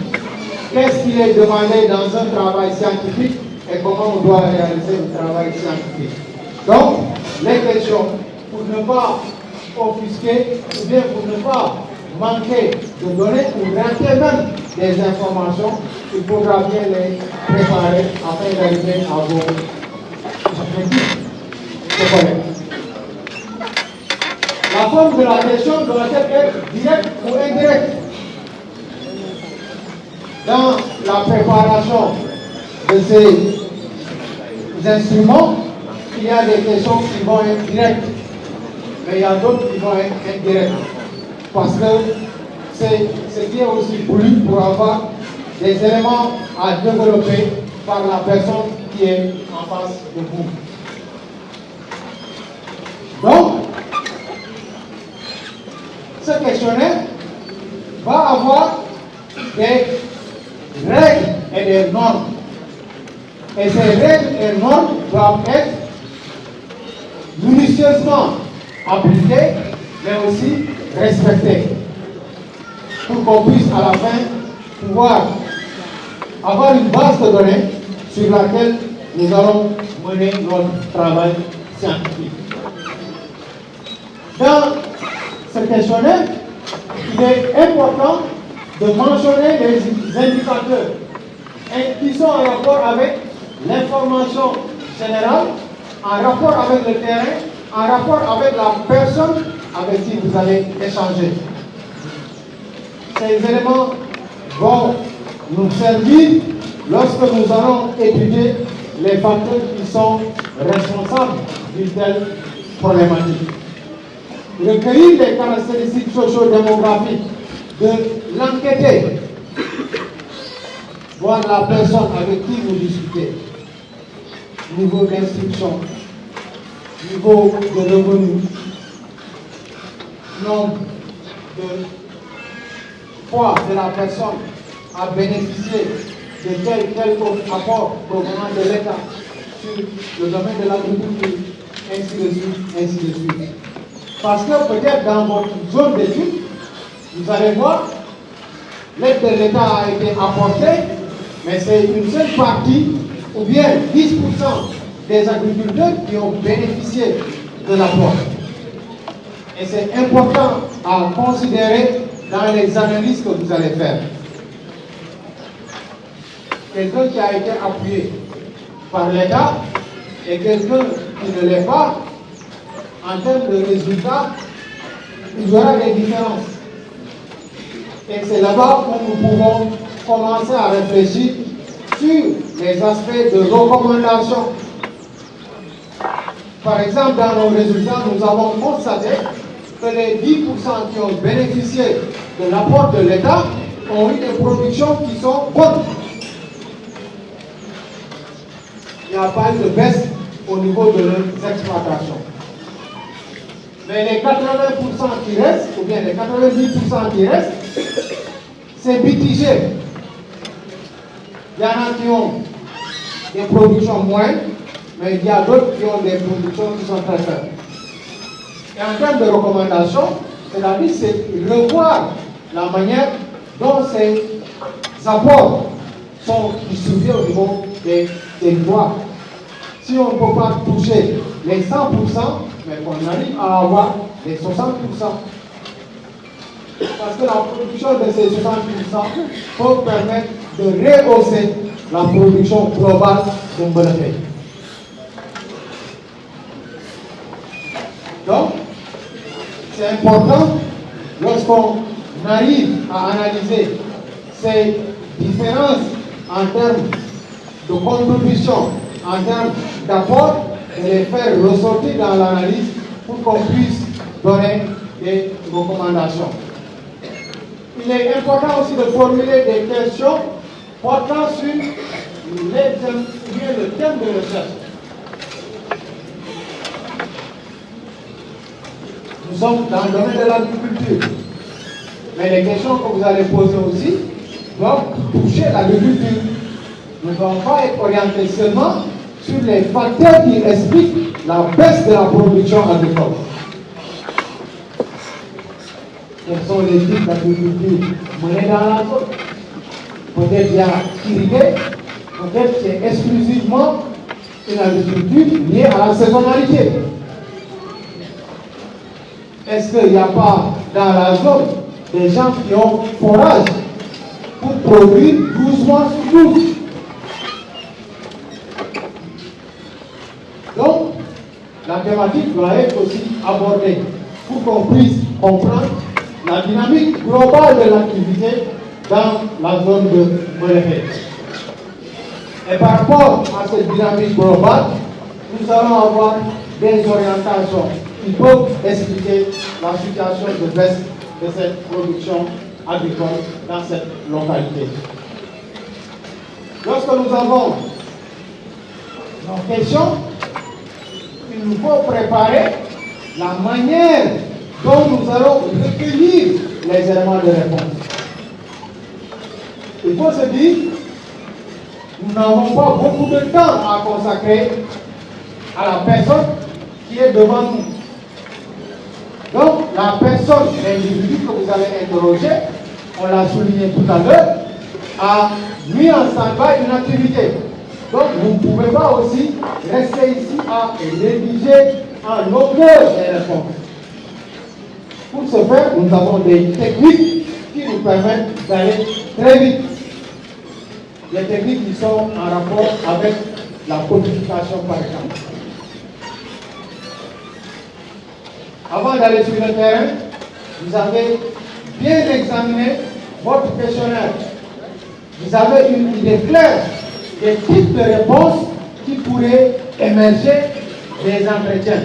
Qu'est-ce qui est demandé dans un travail scientifique et comment on doit réaliser le travail scientifique. Donc, les questions, pour ne pas offusquer, ou bien pour ne pas manquer de données ou rater même des informations, il faudra bien les préparer afin d'arriver à vos objectifs. C'est correct. La forme de la question doit être directe ou indirecte. Dans la préparation de ces instruments, il y a des questions qui vont être directes, mais il y a d'autres qui vont être indirectes. Parce que c'est ce qui est aussi voulu pour avoir des éléments à développer par la personne qui est en face de vous. Donc, ce questionnaire va avoir des règles et des normes. Et ces règles et normes doivent être minutieusement appliquées, mais aussi respectées, pour qu'on puisse à la fin pouvoir avoir une base de données sur laquelle nous allons mener notre travail scientifique. Dans ce questionnaire, il est important de mentionner les indicateurs qui sont en rapport avec l'information générale, en rapport avec le terrain, en rapport avec la personne avec qui vous allez échanger. Ces éléments vont nous servir lorsque nous allons étudier les facteurs qui sont responsables d'une telle problématique. Recueillir les caractéristiques socio-démographiques de l'enquêté, voir la personne avec qui vous discutez, niveau d'instruction, niveau de revenus, nombre de fois de la personne a bénéficié de tel apport provenant de l'État sur le domaine de l'agriculture, ainsi de suite, ainsi de suite. Parce que peut-être dans votre zone d'étude, vous allez voir, l'aide de l'État a été apportée, mais c'est une seule partie, ou bien 10% des agriculteurs qui ont bénéficié de l'apport. Et c'est important à considérer dans les analyses que vous allez faire. Quelqu'un qui a été appuyé par l'État et quelqu'un qui ne l'est pas, en termes de résultats, il y aura des différences. Et c'est là-bas où nous pouvons commencer à réfléchir sur les aspects de recommandation. Par exemple, dans nos résultats, nous avons constaté que les 10% qui ont bénéficié de l'apport de l'État ont eu des productions qui sont bonnes. Il n'y a pas eu de baisse au niveau de leurs exploitations. Mais les 80% qui restent, ou bien les 90% qui restent, c'est mitigé. Il y en a qui ont des productions moyennes, mais il y a d'autres qui ont des productions qui sont très faibles. Et en termes de recommandations, c'est-à-dire c'est revoir la manière dont ces apports sont distribués au niveau des territoires. Si on ne peut pas toucher les 100%, mais qu'on arrive à avoir les 60%. Parce que la production de ces 60% peut permettre de rehausser la production globale de Mbeleké. Donc, c'est important, lorsqu'on arrive à analyser ces différences en termes de contribution, en termes d'apport, de les faire ressortir dans l'analyse pour qu'on puisse donner des recommandations. Il est important aussi de formuler des questions portant sur le thème de recherche. Nous sommes dans le domaine de l'agriculture. Mais les questions que vous allez poser aussi doivent toucher l'agriculture. Nous ne devons pas être orientés seulement sur les facteurs qui expliquent la baisse de la production agricole. Quels sont les types d'agriculture menés dans la zone? Peut-être il y a irrigué, peut-être c'est exclusivement une agriculture liée à la saisonnalité. Est-ce qu'il n'y a pas dans la zone des gens qui ont forage pour produire 12 mois sur 12? Donc, la thématique doit être aussi abordée pour qu'on puisse comprendre la dynamique globale de l'activité dans la zone de Mbeleké. Et par rapport à cette dynamique globale, nous allons avoir des orientations qui peuvent expliquer la situation de baisse de cette production agricole dans cette localité. Lorsque nous avons nos questions, il nous faut préparer la manière dont nous allons recueillir les éléments de réponse. Il faut se dire, nous n'avons pas beaucoup de temps à consacrer à la personne qui est devant nous. Donc, la personne, l'individu que vous allez interroger, on l'a souligné tout à l'heure, a mis en stand-by une activité. Donc, vous ne pouvez pas aussi rester ici à rédiger en longueur les réponses. Pour ce faire, nous avons des techniques qui nous permettent d'aller très vite. Les techniques qui sont en rapport avec la codification, par exemple. Avant d'aller sur le terrain, vous avez bien examiné votre questionnaire. Vous avez une idée claire des types de réponses qui pourraient émerger des entretiens.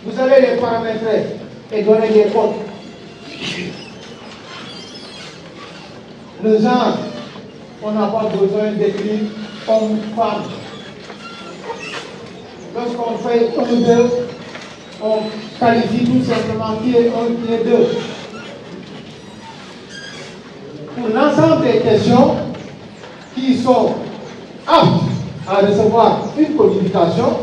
Vous allez les paramétrer et donner des codes. Le genre, on n'a pas besoin d'écrire homme-femme. Lorsqu'on fait 1-2, on qualifie tout simplement qui est 1, qui est 2. Pour l'ensemble des questions qui sont aptes à recevoir une codification,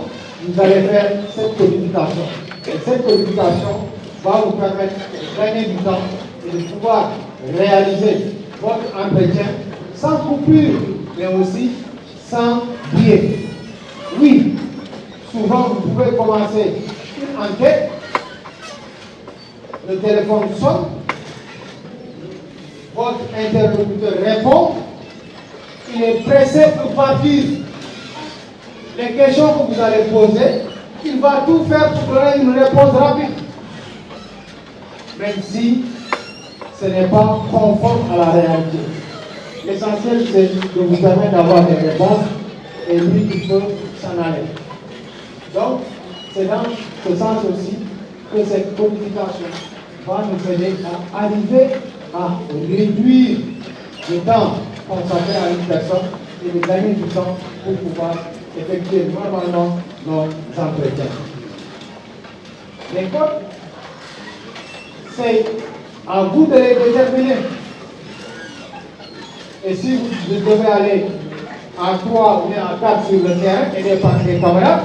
vous allez faire cette codification. Et cette codification va vous permettre de gagner du temps et de pouvoir réaliser votre entretien sans coupure, mais aussi sans biais. Oui, souvent vous pouvez commencer une enquête, le téléphone sonne, votre interlocuteur répond, il est pressé pour partir. Les questions que vous allez poser, il va tout faire pour donner une réponse rapide. Même si ce n'est pas conforme à la réalité. L'essentiel, c'est de vous permettre d'avoir des réponses et lui, il peut s'en aller. Donc, c'est dans ce sens aussi que cette codification va nous aider à arriver à réduire le temps consacré à une personne et de gagner du temps pour pouvoir effectuer normalement nos entretiens. Les codes, c'est à vous de les déterminer. Et si vous devez aller à 3 ou bien à 4 sur le terrain et des camarades,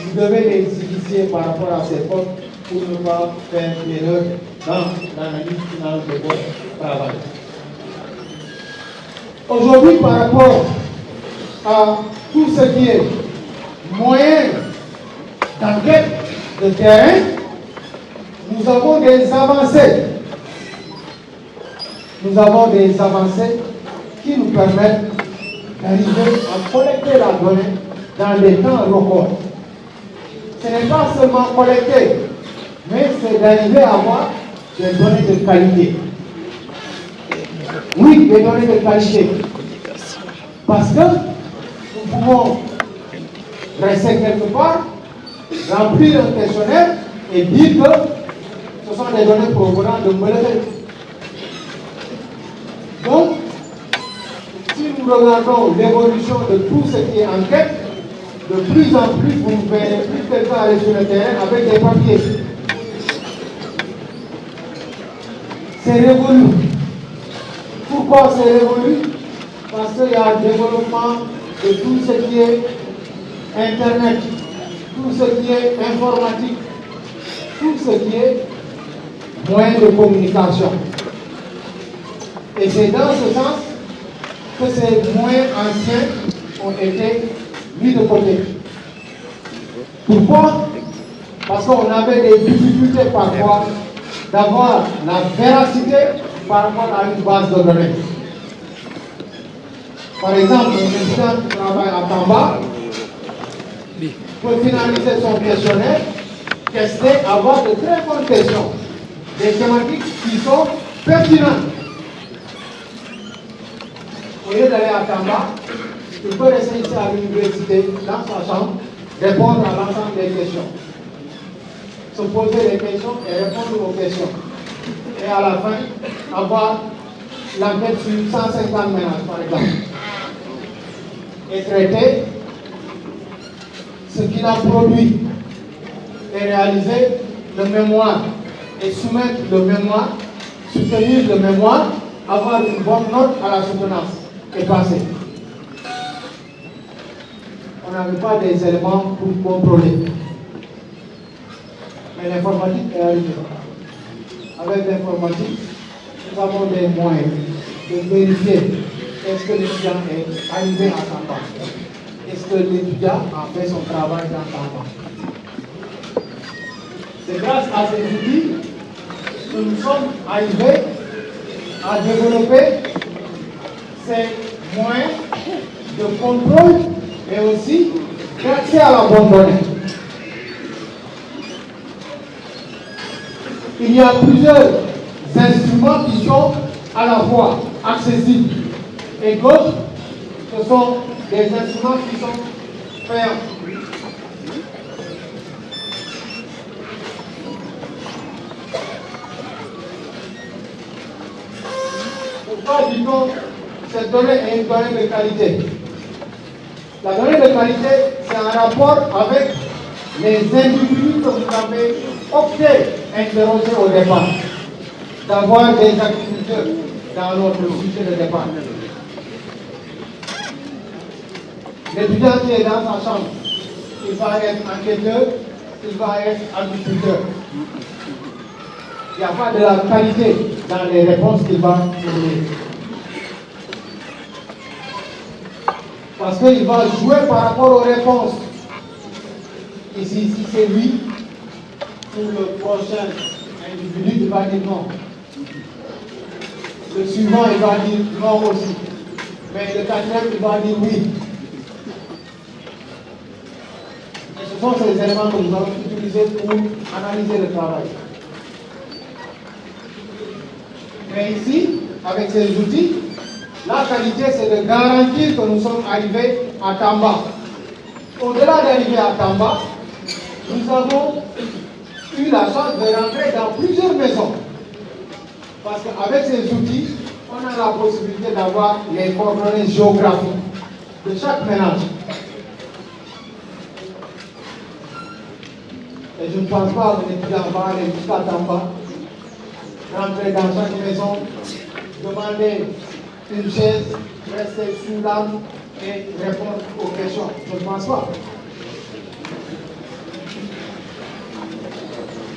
vous devez les initier par rapport à ces codes pour ne pas faire d'erreur dans l'analyse finale de votre travail. Aujourd'hui, par rapport à tout ce qui est moyen d'enquête de terrain, nous avons des avancées. Nous avons des avancées qui nous permettent d'arriver à collecter la donnée dans des temps records. Ce n'est pas seulement collecter, mais c'est d'arriver à avoir des données de qualité. Oui, des données de qualité. Parce que nous pouvons rester quelque part, remplir un questionnaire et dire que ce sont des données provenant de Mbelele. Donc, si nous regardons l'évolution de tout ce qui est enquête, de plus en plus, vous ne verrez plus quelqu'un aller sur le terrain avec des papiers. C'est révolu. Pourquoi c'est révolu? Parce qu'il y a un développement de tout ce qui est Internet, tout ce qui est informatique, tout ce qui est moyen de communication. Et c'est dans ce sens que ces moyens anciens ont été mis de côté. Pourquoi? Parce qu'on avait des difficultés parfois d'avoir la véracité par rapport à une base de données. Par exemple, un étudiant qui travaille à Tamba peut finaliser son questionnaire, tester, avoir de très bonnes questions, des thématiques qui sont pertinentes. Au lieu d'aller à Tamba, il peut rester ici à l'université, dans sa chambre, répondre à l'ensemble des questions. Se poser des questions et répondre aux questions. Et à la fin, avoir l'enquête sur 150 ménages, par exemple. Et traiter ce qu'il a produit et réaliser le mémoire et soumettre le mémoire, soutenir le mémoire, avoir une bonne note à la soutenance et passer. On n'avait pas des éléments pour contrôler. Mais l'informatique est arrivée. Avec l'informatique, nous avons des moyens de vérifier est-ce que l'étudiant est arrivé à son temps. Est-ce que l'étudiant a fait son travail dans son temps. C'est grâce à ces outils que nous sommes arrivés à développer ces moyens de contrôle et aussi d'accès à la bonne donnée. Il y a plusieurs instruments qui sont à la fois accessibles et d'autres, ce sont des instruments qui sont payant. Pourquoi dit-on cette donnée est une donnée de qualité? La donnée de qualité, c'est un rapport avec les individus que vous avez opté interroger au départ, d'avoir des agriculteurs dans notre sujet de départ. L'étudiant qui est dans sa chambre, il va être enquêteur, il va être agriculteur. Il n'y a pas de la qualité dans les réponses qu'il va fournir. Parce qu'il va jouer par rapport aux réponses. Ici, si c'est lui, pour le prochain individu, il va dire non. Le suivant, il va dire non aussi. Mais le quatrième, il va dire oui. Et ce sont ces éléments que nous allons utiliser pour analyser le travail. Mais ici, avec ces outils, la qualité, c'est de garantir que nous sommes arrivés à Tamba. Au-delà d'arriver à Tamba, nous avons eu la chance de rentrer dans plusieurs maisons. Parce qu'avec ces outils, on a la possibilité d'avoir les coordonnées géographiques de chaque ménage. Et je ne pense pas que l'étudiant va aller jusqu'à Tamba, rentrer dans chaque maison, demander une chaise, rester sous l'arbre et répondre aux questions. Je ne pense pas.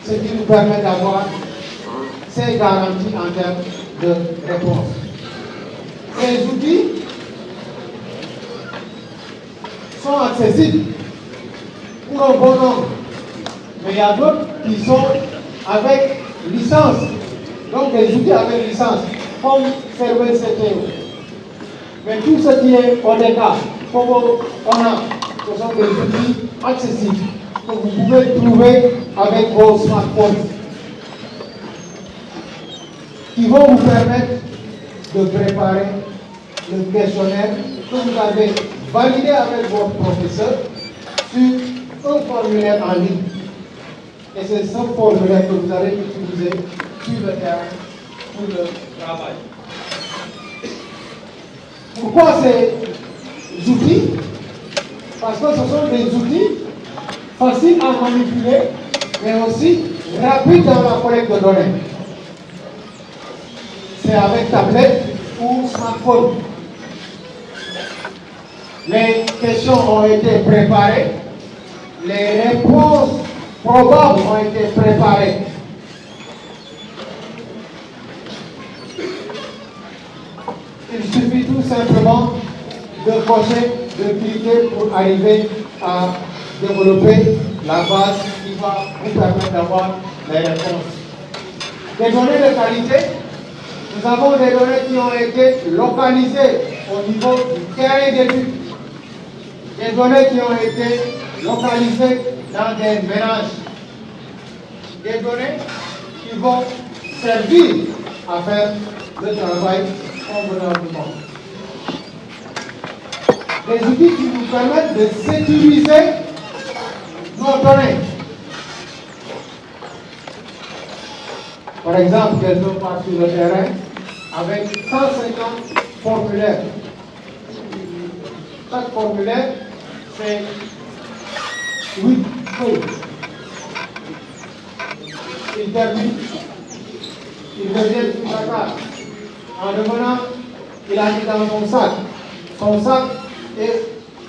Ce qui nous permet d'avoir ces garanties en termes de réponse. Ces outils sont accessibles pour un bon nombre, mais il y a d'autres qui sont avec licence. Donc des outils avec licence, comme Server CTO. Mais tout ce qui est ODK, comme on a, ce sont des outils accessibles que vous pouvez trouver avec vos smartphones, qui vont vous permettre de préparer le questionnaire que vous avez validé avec votre professeur sur un formulaire en ligne. Et c'est ce formulaire que vous allez utiliser sur le terrain pour le travail. Pourquoi ces outils? Parce que ce sont des outils faciles à manipuler, mais aussi rapides dans la collecte de données. C'est avec tablette ou smartphone. Les questions ont été préparées, les réponses probables ont été préparées. Il suffit tout simplement de cocher, de cliquer pour arriver à développer la base qui va vous permettre d'avoir les réponses. Des données de qualité, nous avons des données qui ont été localisées au niveau du terrain d'études. Des données qui ont été localisées dans des ménages. Des données qui vont servir à faire le travail convenablement. Des outils qui nous permettent de sécuriser nos données. Par exemple, quelqu'un part sur le terrain avec 150 formulaires. Chaque formulaire, c'est 8 feuilles. Il termine, il revient sur sa carte. En revenant, il a mis dans son sac. Son sac est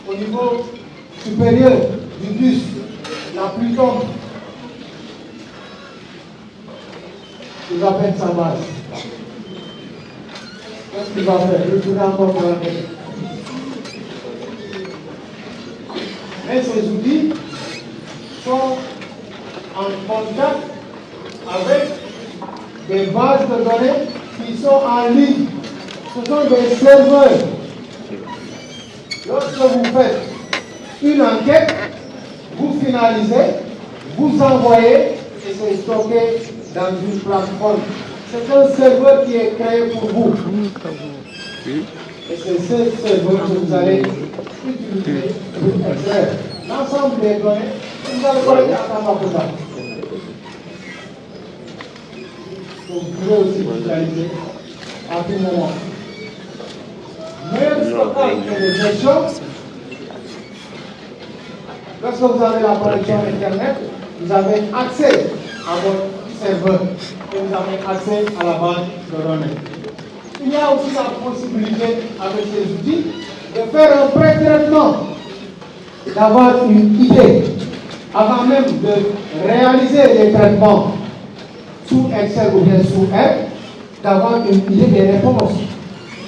au niveau supérieur du bus, la plus tombe. Il va mettre sa base. Qu'est-ce qu'il va faire? Retourner encore pour la tête. Mais ces outils sont en contact avec des bases de données qui sont en ligne. Ce sont des serveurs. Lorsque vous faites une enquête, vous finalisez, vous envoyez et c'est stocké dans une plateforme. C'est un serveur qui est créé pour vous. Et c'est ce serveur que vous allez utiliser pour extraire l'ensemble des données que vous allez collecter à travers tout ça. Donc vous pouvez aussi visualiser à tout moment. Meilleur stockage et de gestion. Lorsque vous avez la connexion Internet, vous avez accès à votre serveur et vous avez accès à la base de données. Il y a aussi la possibilité, avec ces outils, de faire un pré-traitement, d'avoir une idée, avant même de réaliser les traitements sous Excel ou bien sous R, d'avoir une idée des réponses.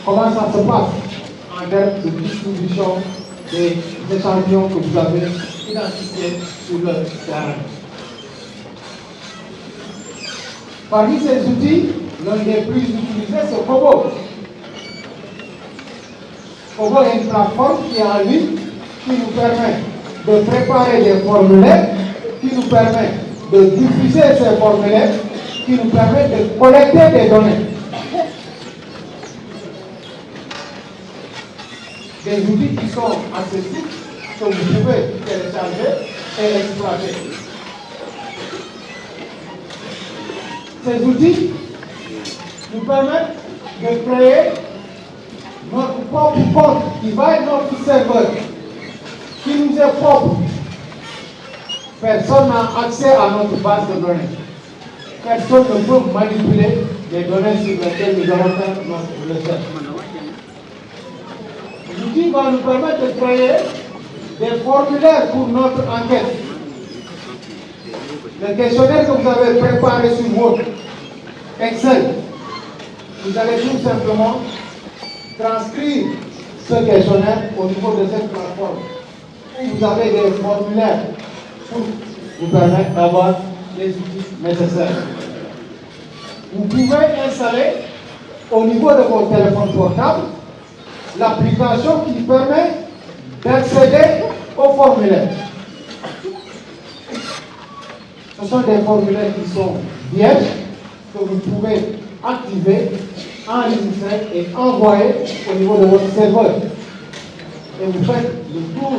Comment ça se passe en termes de distribution des échantillons que vous avez identifiés sur le terrain. Parmi ces outils, l'un des plus utilisés, c'est Kobo. Kobo est une plateforme qui est en ligne, qui nous permet de préparer des formulaires, qui nous permet de diffuser ces formulaires, qui nous permet de collecter des données. Des outils qui sont accessibles, que vous pouvez télécharger et exploiter. Ces outils nous permettent de créer notre propre compte qui va être notre serveur, qui nous est propre. Personne n'a accès à notre base de données. Personne ne peut manipuler les données sur lesquelles nous allons faire notre recherche. L'outil va nous permettre de créer des formulaires pour notre enquête. Le questionnaire que vous avez préparé sur votre Excel, vous allez tout simplement transcrire ce questionnaire au niveau de cette plateforme. Vous avez des formulaires pour vous permettre d'avoir les outils nécessaires. Vous pouvez installer au niveau de votre téléphone portable l'application qui permet d'accéder aux formulaires. Ce sont des formulaires qui sont vierges, que vous pouvez activer, enregistrer et envoyer au niveau de votre serveur. Et vous faites le tour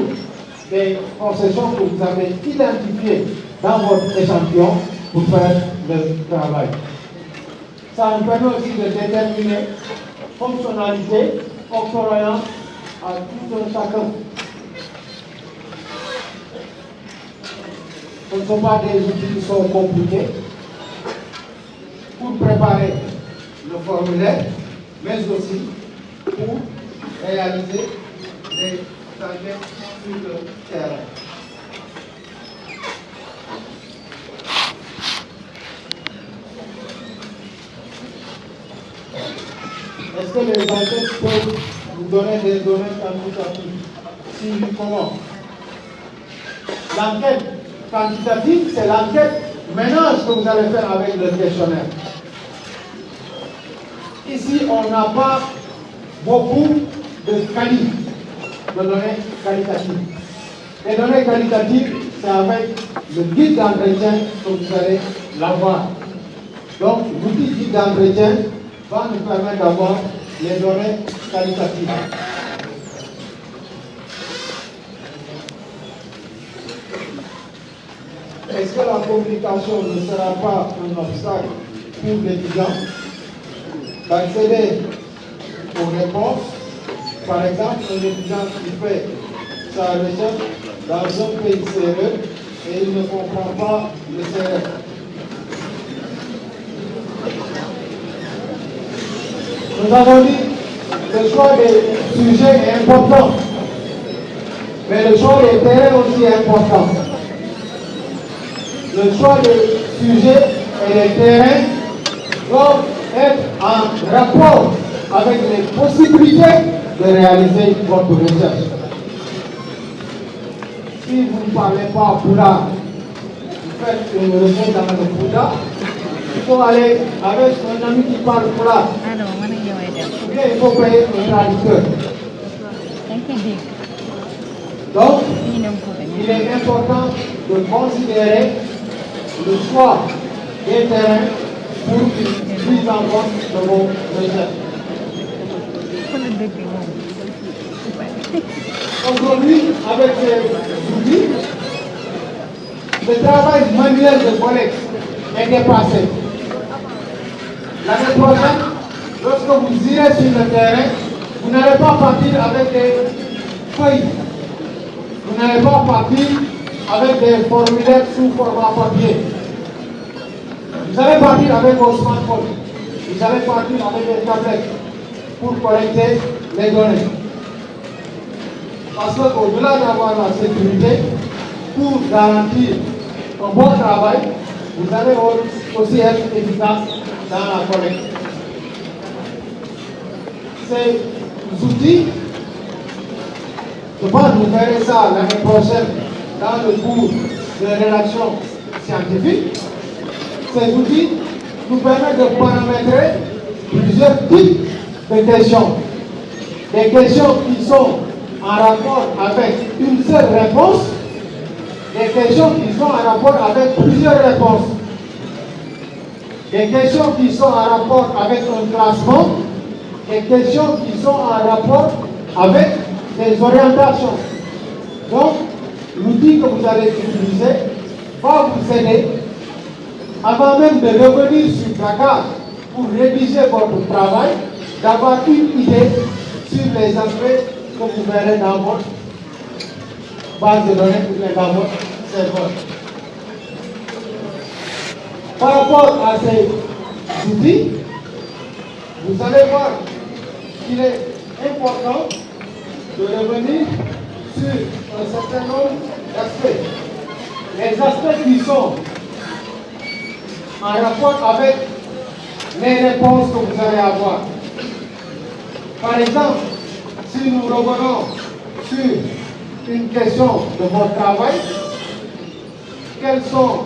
des concessions que vous avez identifiées dans votre échantillon pour faire le travail. Ça nous permet aussi de déterminer fonctionnalités octroyant à tout un chacun. Ce ne sont pas des outils qui sont compliqués pour préparer le formulaire, mais aussi pour réaliser des enquêtes sur le terrain. Est-ce que les enquêtes peuvent vous donner des données quantitatives? Si oui, comment? L'enquête quantitative, c'est l'enquête ménage que vous allez faire avec le questionnaire. Ici, on n'a pas beaucoup de données qualitatives. Les données qualitatives, c'est avec le guide d'entretien que vous allez l'avoir. Donc, l'outil guide d'entretien va nous permettre d'avoir les données qualitatives. Est-ce que la communication ne sera pas un obstacle pour l'étudiant d'accéder aux réponses? Par exemple, un étudiant qui fait sa recherche dans un pays sérieux et il ne comprend pas le sérieux. Nous avons dit que le choix des sujets est important, mais le choix des terrains aussi est important. Le choix des sujets et des terrains doivent être en rapport avec les possibilités de réaliser votre recherche. Si vous ne parlez pas Pula, vous faites une recherche dans le Pula, il faut aller avec un ami qui parle Pula. Ou bien il faut payer un traducteur. Donc, il est important de considérer le choix des terrains pour une prise en compte de vos recherches. Aujourd'hui, avec ces outils, le travail manuel de collecte est dépassé. L'année prochaine, lorsque vous irez sur le terrain, vous n'allez pas partir avec des feuilles. Vous n'allez pas partir avec des formulaires sous format papier. Vous allez partir avec vos smartphones. Vous allez partir avec des tablettes pour collecter les données. Parce qu'au-delà d'avoir la sécurité, pour garantir un bon travail, vous allez aussi être efficace dans la collecte. Ces outils, je pense que vous verrez ça l'année prochaine dans le cours de rédaction scientifique. Ces outils nous permettent de paramétrer plusieurs types de questions. Des questions qui sont en rapport avec une seule réponse, des questions qui sont en rapport avec plusieurs réponses, des questions qui sont en rapport avec un classement, des questions qui sont en rapport avec des orientations. Donc, l'outil que vous allez utiliser va vous aider, avant même de revenir sur Dakar pour rédiger votre travail, d'avoir une idée sur les aspects que vous verrez dans votre base de données ou dans votre serveur. Par rapport à ces outils, vous allez voir qu'il est important de revenir sur un certain nombre d'aspects. Les aspects qui sont en rapport avec les réponses que vous allez avoir. Par exemple, si nous revenons sur une question de votre travail, quels sont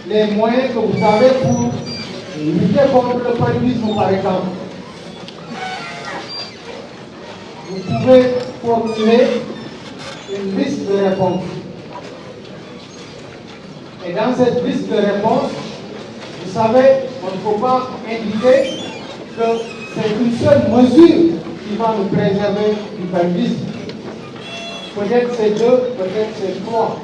les moyens que vous avez pour lutter contre le paludisme, par exemple? Vous pouvez formuler une liste de réponses. Et dans cette liste de réponses, vous savez, on ne peut pas indiquer que c'est une seule mesure qui va nous préserver du paludisme. Peut-être c'est deux, peut-être c'est trois.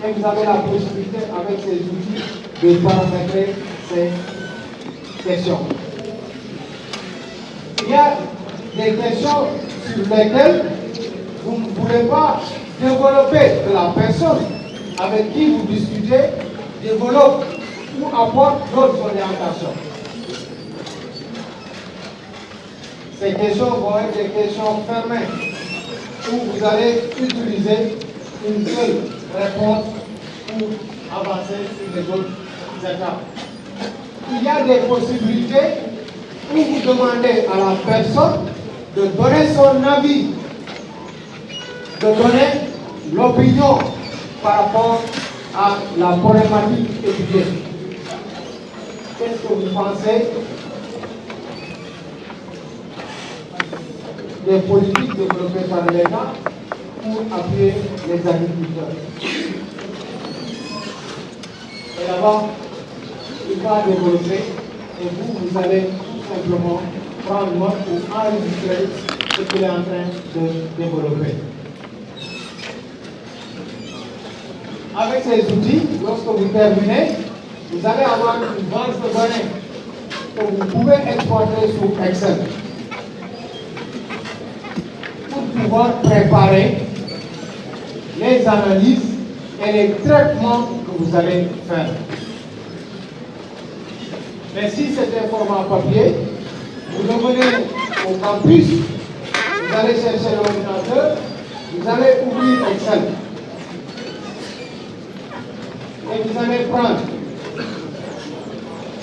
Et vous avez la possibilité, avec ces outils, de paramétrer ces questions. Il y a des questions sur lesquelles vous ne pouvez pas développer que la personne avec qui vous discutez développe ou apporte d'autres orientations. Ces questions vont être des questions fermées, où vous allez utiliser une seule réponse pour avancer sur les autres étapes. Il y a des possibilités où vous demandez à la personne de donner son avis, de donner l'opinion par rapport à la problématique étudiée. Qu'est-ce que vous pensez des politiques développées par l'État pour appuyer les agriculteurs? Et là-bas, il va développer et vous allez tout simplement prendre note pour enregistrer ce qu'il est en train de développer. Avec ces outils, lorsque vous terminez, vous allez avoir une base de données que vous pouvez exporter sur Excel pour pouvoir préparer les analyses et les traitements que vous allez faire. Mais si c'est un format papier, vous revenez au campus, vous allez chercher l'ordinateur, vous allez ouvrir Excel. Et vous allez prendre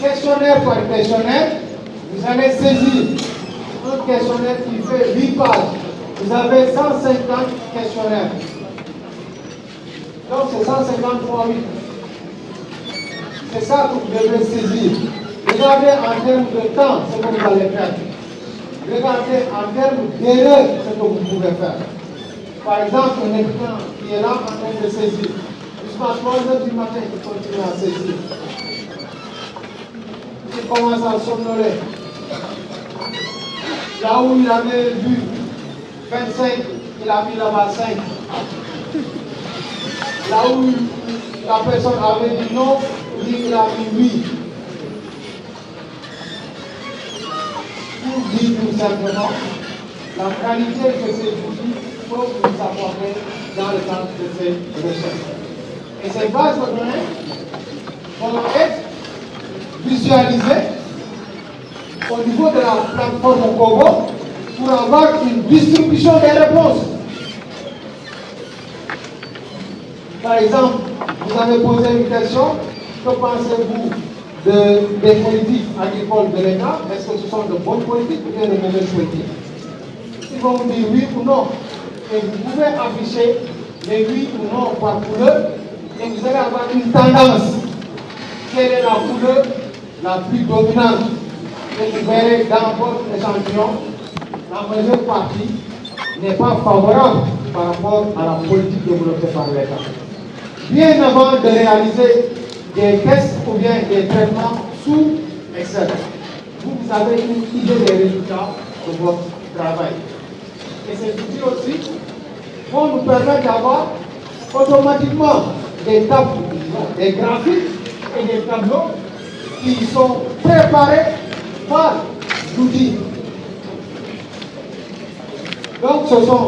questionnaire par questionnaire, vous allez saisir un questionnaire qui fait 8 pages. Vous avez 150 questionnaires. Donc c'est 150 fois 8. C'est ça que vous devez saisir. Regardez en termes de temps ce que vous allez faire. Regardez en termes d'erreur ce que vous pouvez faire. Par exemple, un étudiant qui est là en train de saisir. Jusqu'à 3 heures du matin, il continue à saisir. Il commence à somnoler. Là où il avait vu 25, il a mis là-bas 5. Là où la personne avait dit non, lui, il a mis 8. Pour dire tout simplement la qualité de ces outils peuvent nous apporter dans le cadre de ces recherches. Et ces bases de données vont être visualisées au niveau de la plateforme Kobo pour avoir une distribution des réponses. Par exemple, vous avez posé une question, que pensez-vous des politiques agricoles de l'État? Est-ce que ce sont de bonnes politiques ou bien de mauvaises politiques? Ils vont vous dire oui ou non. Et vous pouvez afficher les oui ou non par couleur et vous allez avoir une tendance. Quelle est la couleur la plus dominante? Et vous verrez dans votre échantillon, la majeure partie n'est pas favorable par rapport à la politique développée par l'État. Bien avant de réaliser des tests ou bien des traitements sous Excel, vous avez une idée des résultats de votre travail. Et ces outils aussi vont nous permettre d'avoir automatiquement des tableaux, des graphiques et des tableaux qui sont préparés par l'outil. Donc ce sont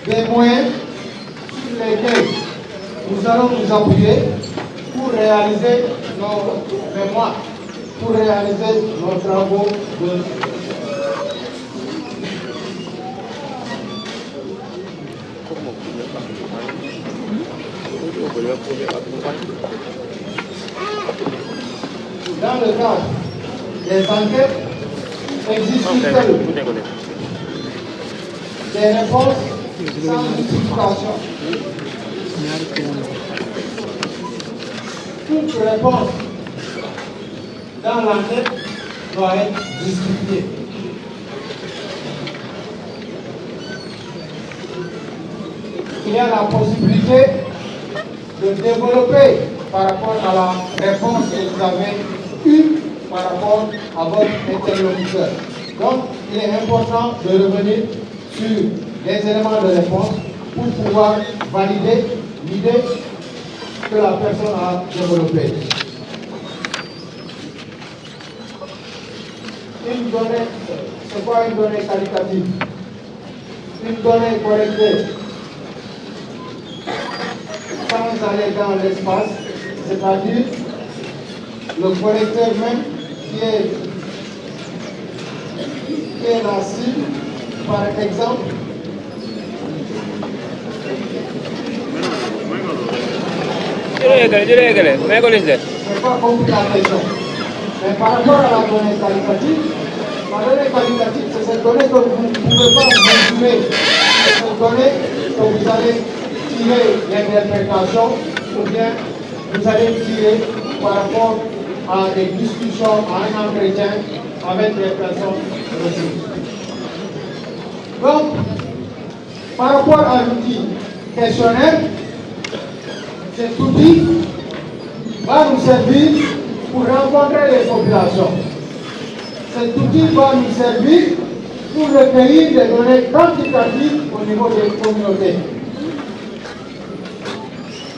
des moyens sur lesquels nous allons nous appuyer pour réaliser nos mémoires, pour réaliser nos travaux de dans le cadre des enquêtes, existe-t-il des réponses sans justification? Toute réponse dans l'enquête doit être justifiée. Il y a la possibilité de développer par rapport à la réponse que vous avez eue par rapport à votre interlocuteur. Donc, il est important de revenir sur les éléments de réponse pour pouvoir valider l'idée que la personne a développée. Une donnée, c'est quoi une donnée qualitative? Une donnée collectée sans aller dans l'espace, c'est-à-dire le collecteur même qui est la cible, par exemple. C'est pas compliqué la question. Mais par rapport à la donnée qualitative, c'est cette donnée que vous ne pouvez pas résumer. C'est cette donnée que vous allez tirer l'interprétation ou bien vous allez tirer par rapport à des discussions, à un entretien avec les personnes ressources. Donc, par rapport à l'outil questionnaire, cet outil va nous servir pour rencontrer les populations. Cet outil va nous servir pour recueillir des données quantitatives au niveau des communautés.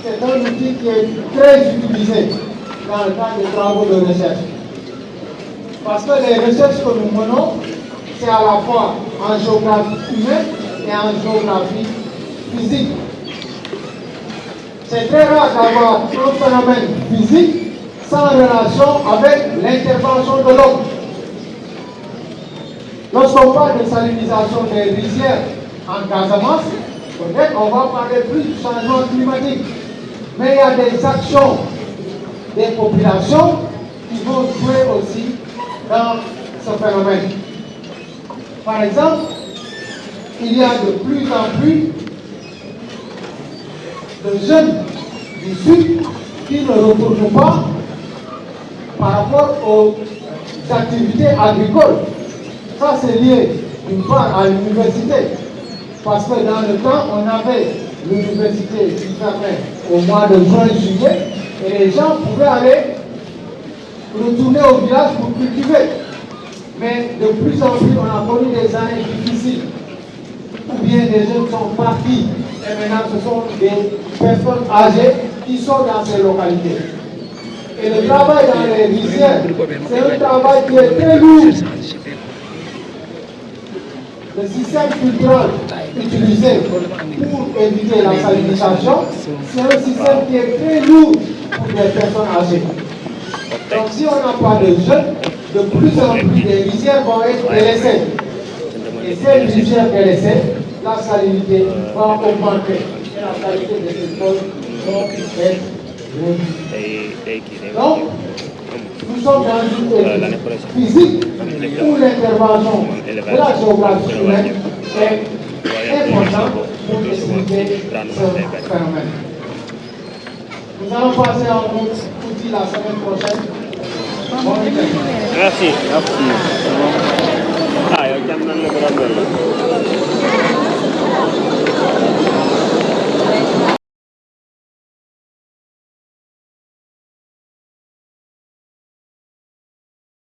C'est un outil qui est très utilisé dans le cadre des travaux de recherche. Parce que les recherches que nous menons, c'est à la fois en géographie humaine et en géographie physique. C'est très rare d'avoir un phénomène physique sans relation avec l'intervention de l'homme. Lorsqu'on parle de salinisation des rizières en Casamance, peut-être on va parler plus du changement climatique. Mais il y a des actions des populations qui vont jouer aussi dans ce phénomène. Par exemple, il y a de plus en plus de jeunes du Sud qui ne retournent pas par rapport aux activités agricoles. Ça, c'est lié d'une part à l'université. Parce que dans le temps, on avait l'université qui fermait au mois de juin-juillet et les gens pouvaient aller retourner au village pour cultiver. Mais de plus en plus, on a connu des années difficiles, ou bien des jeunes sont partis, et maintenant ce sont des personnes âgées qui sont dans ces localités. Et le travail dans les rizières, c'est un travail qui est très lourd. Le système culturel utilisé pour éviter la salinisation, c'est un système qui est très lourd pour les personnes âgées. Donc si on n'a pas de jeunes, de plus en plus des rizières vont être délaissées. Et ces rizières délaissées, la salinité va augmenter. Et la qualité de ces choses va être réduite. Donc, nous sommes dans une étude physique où l'intervention de la géographie humaine est importante pour expliquer ce phénomène. Nous allons passer à un autre outil la semaine prochaine. Merci. Ah, il y a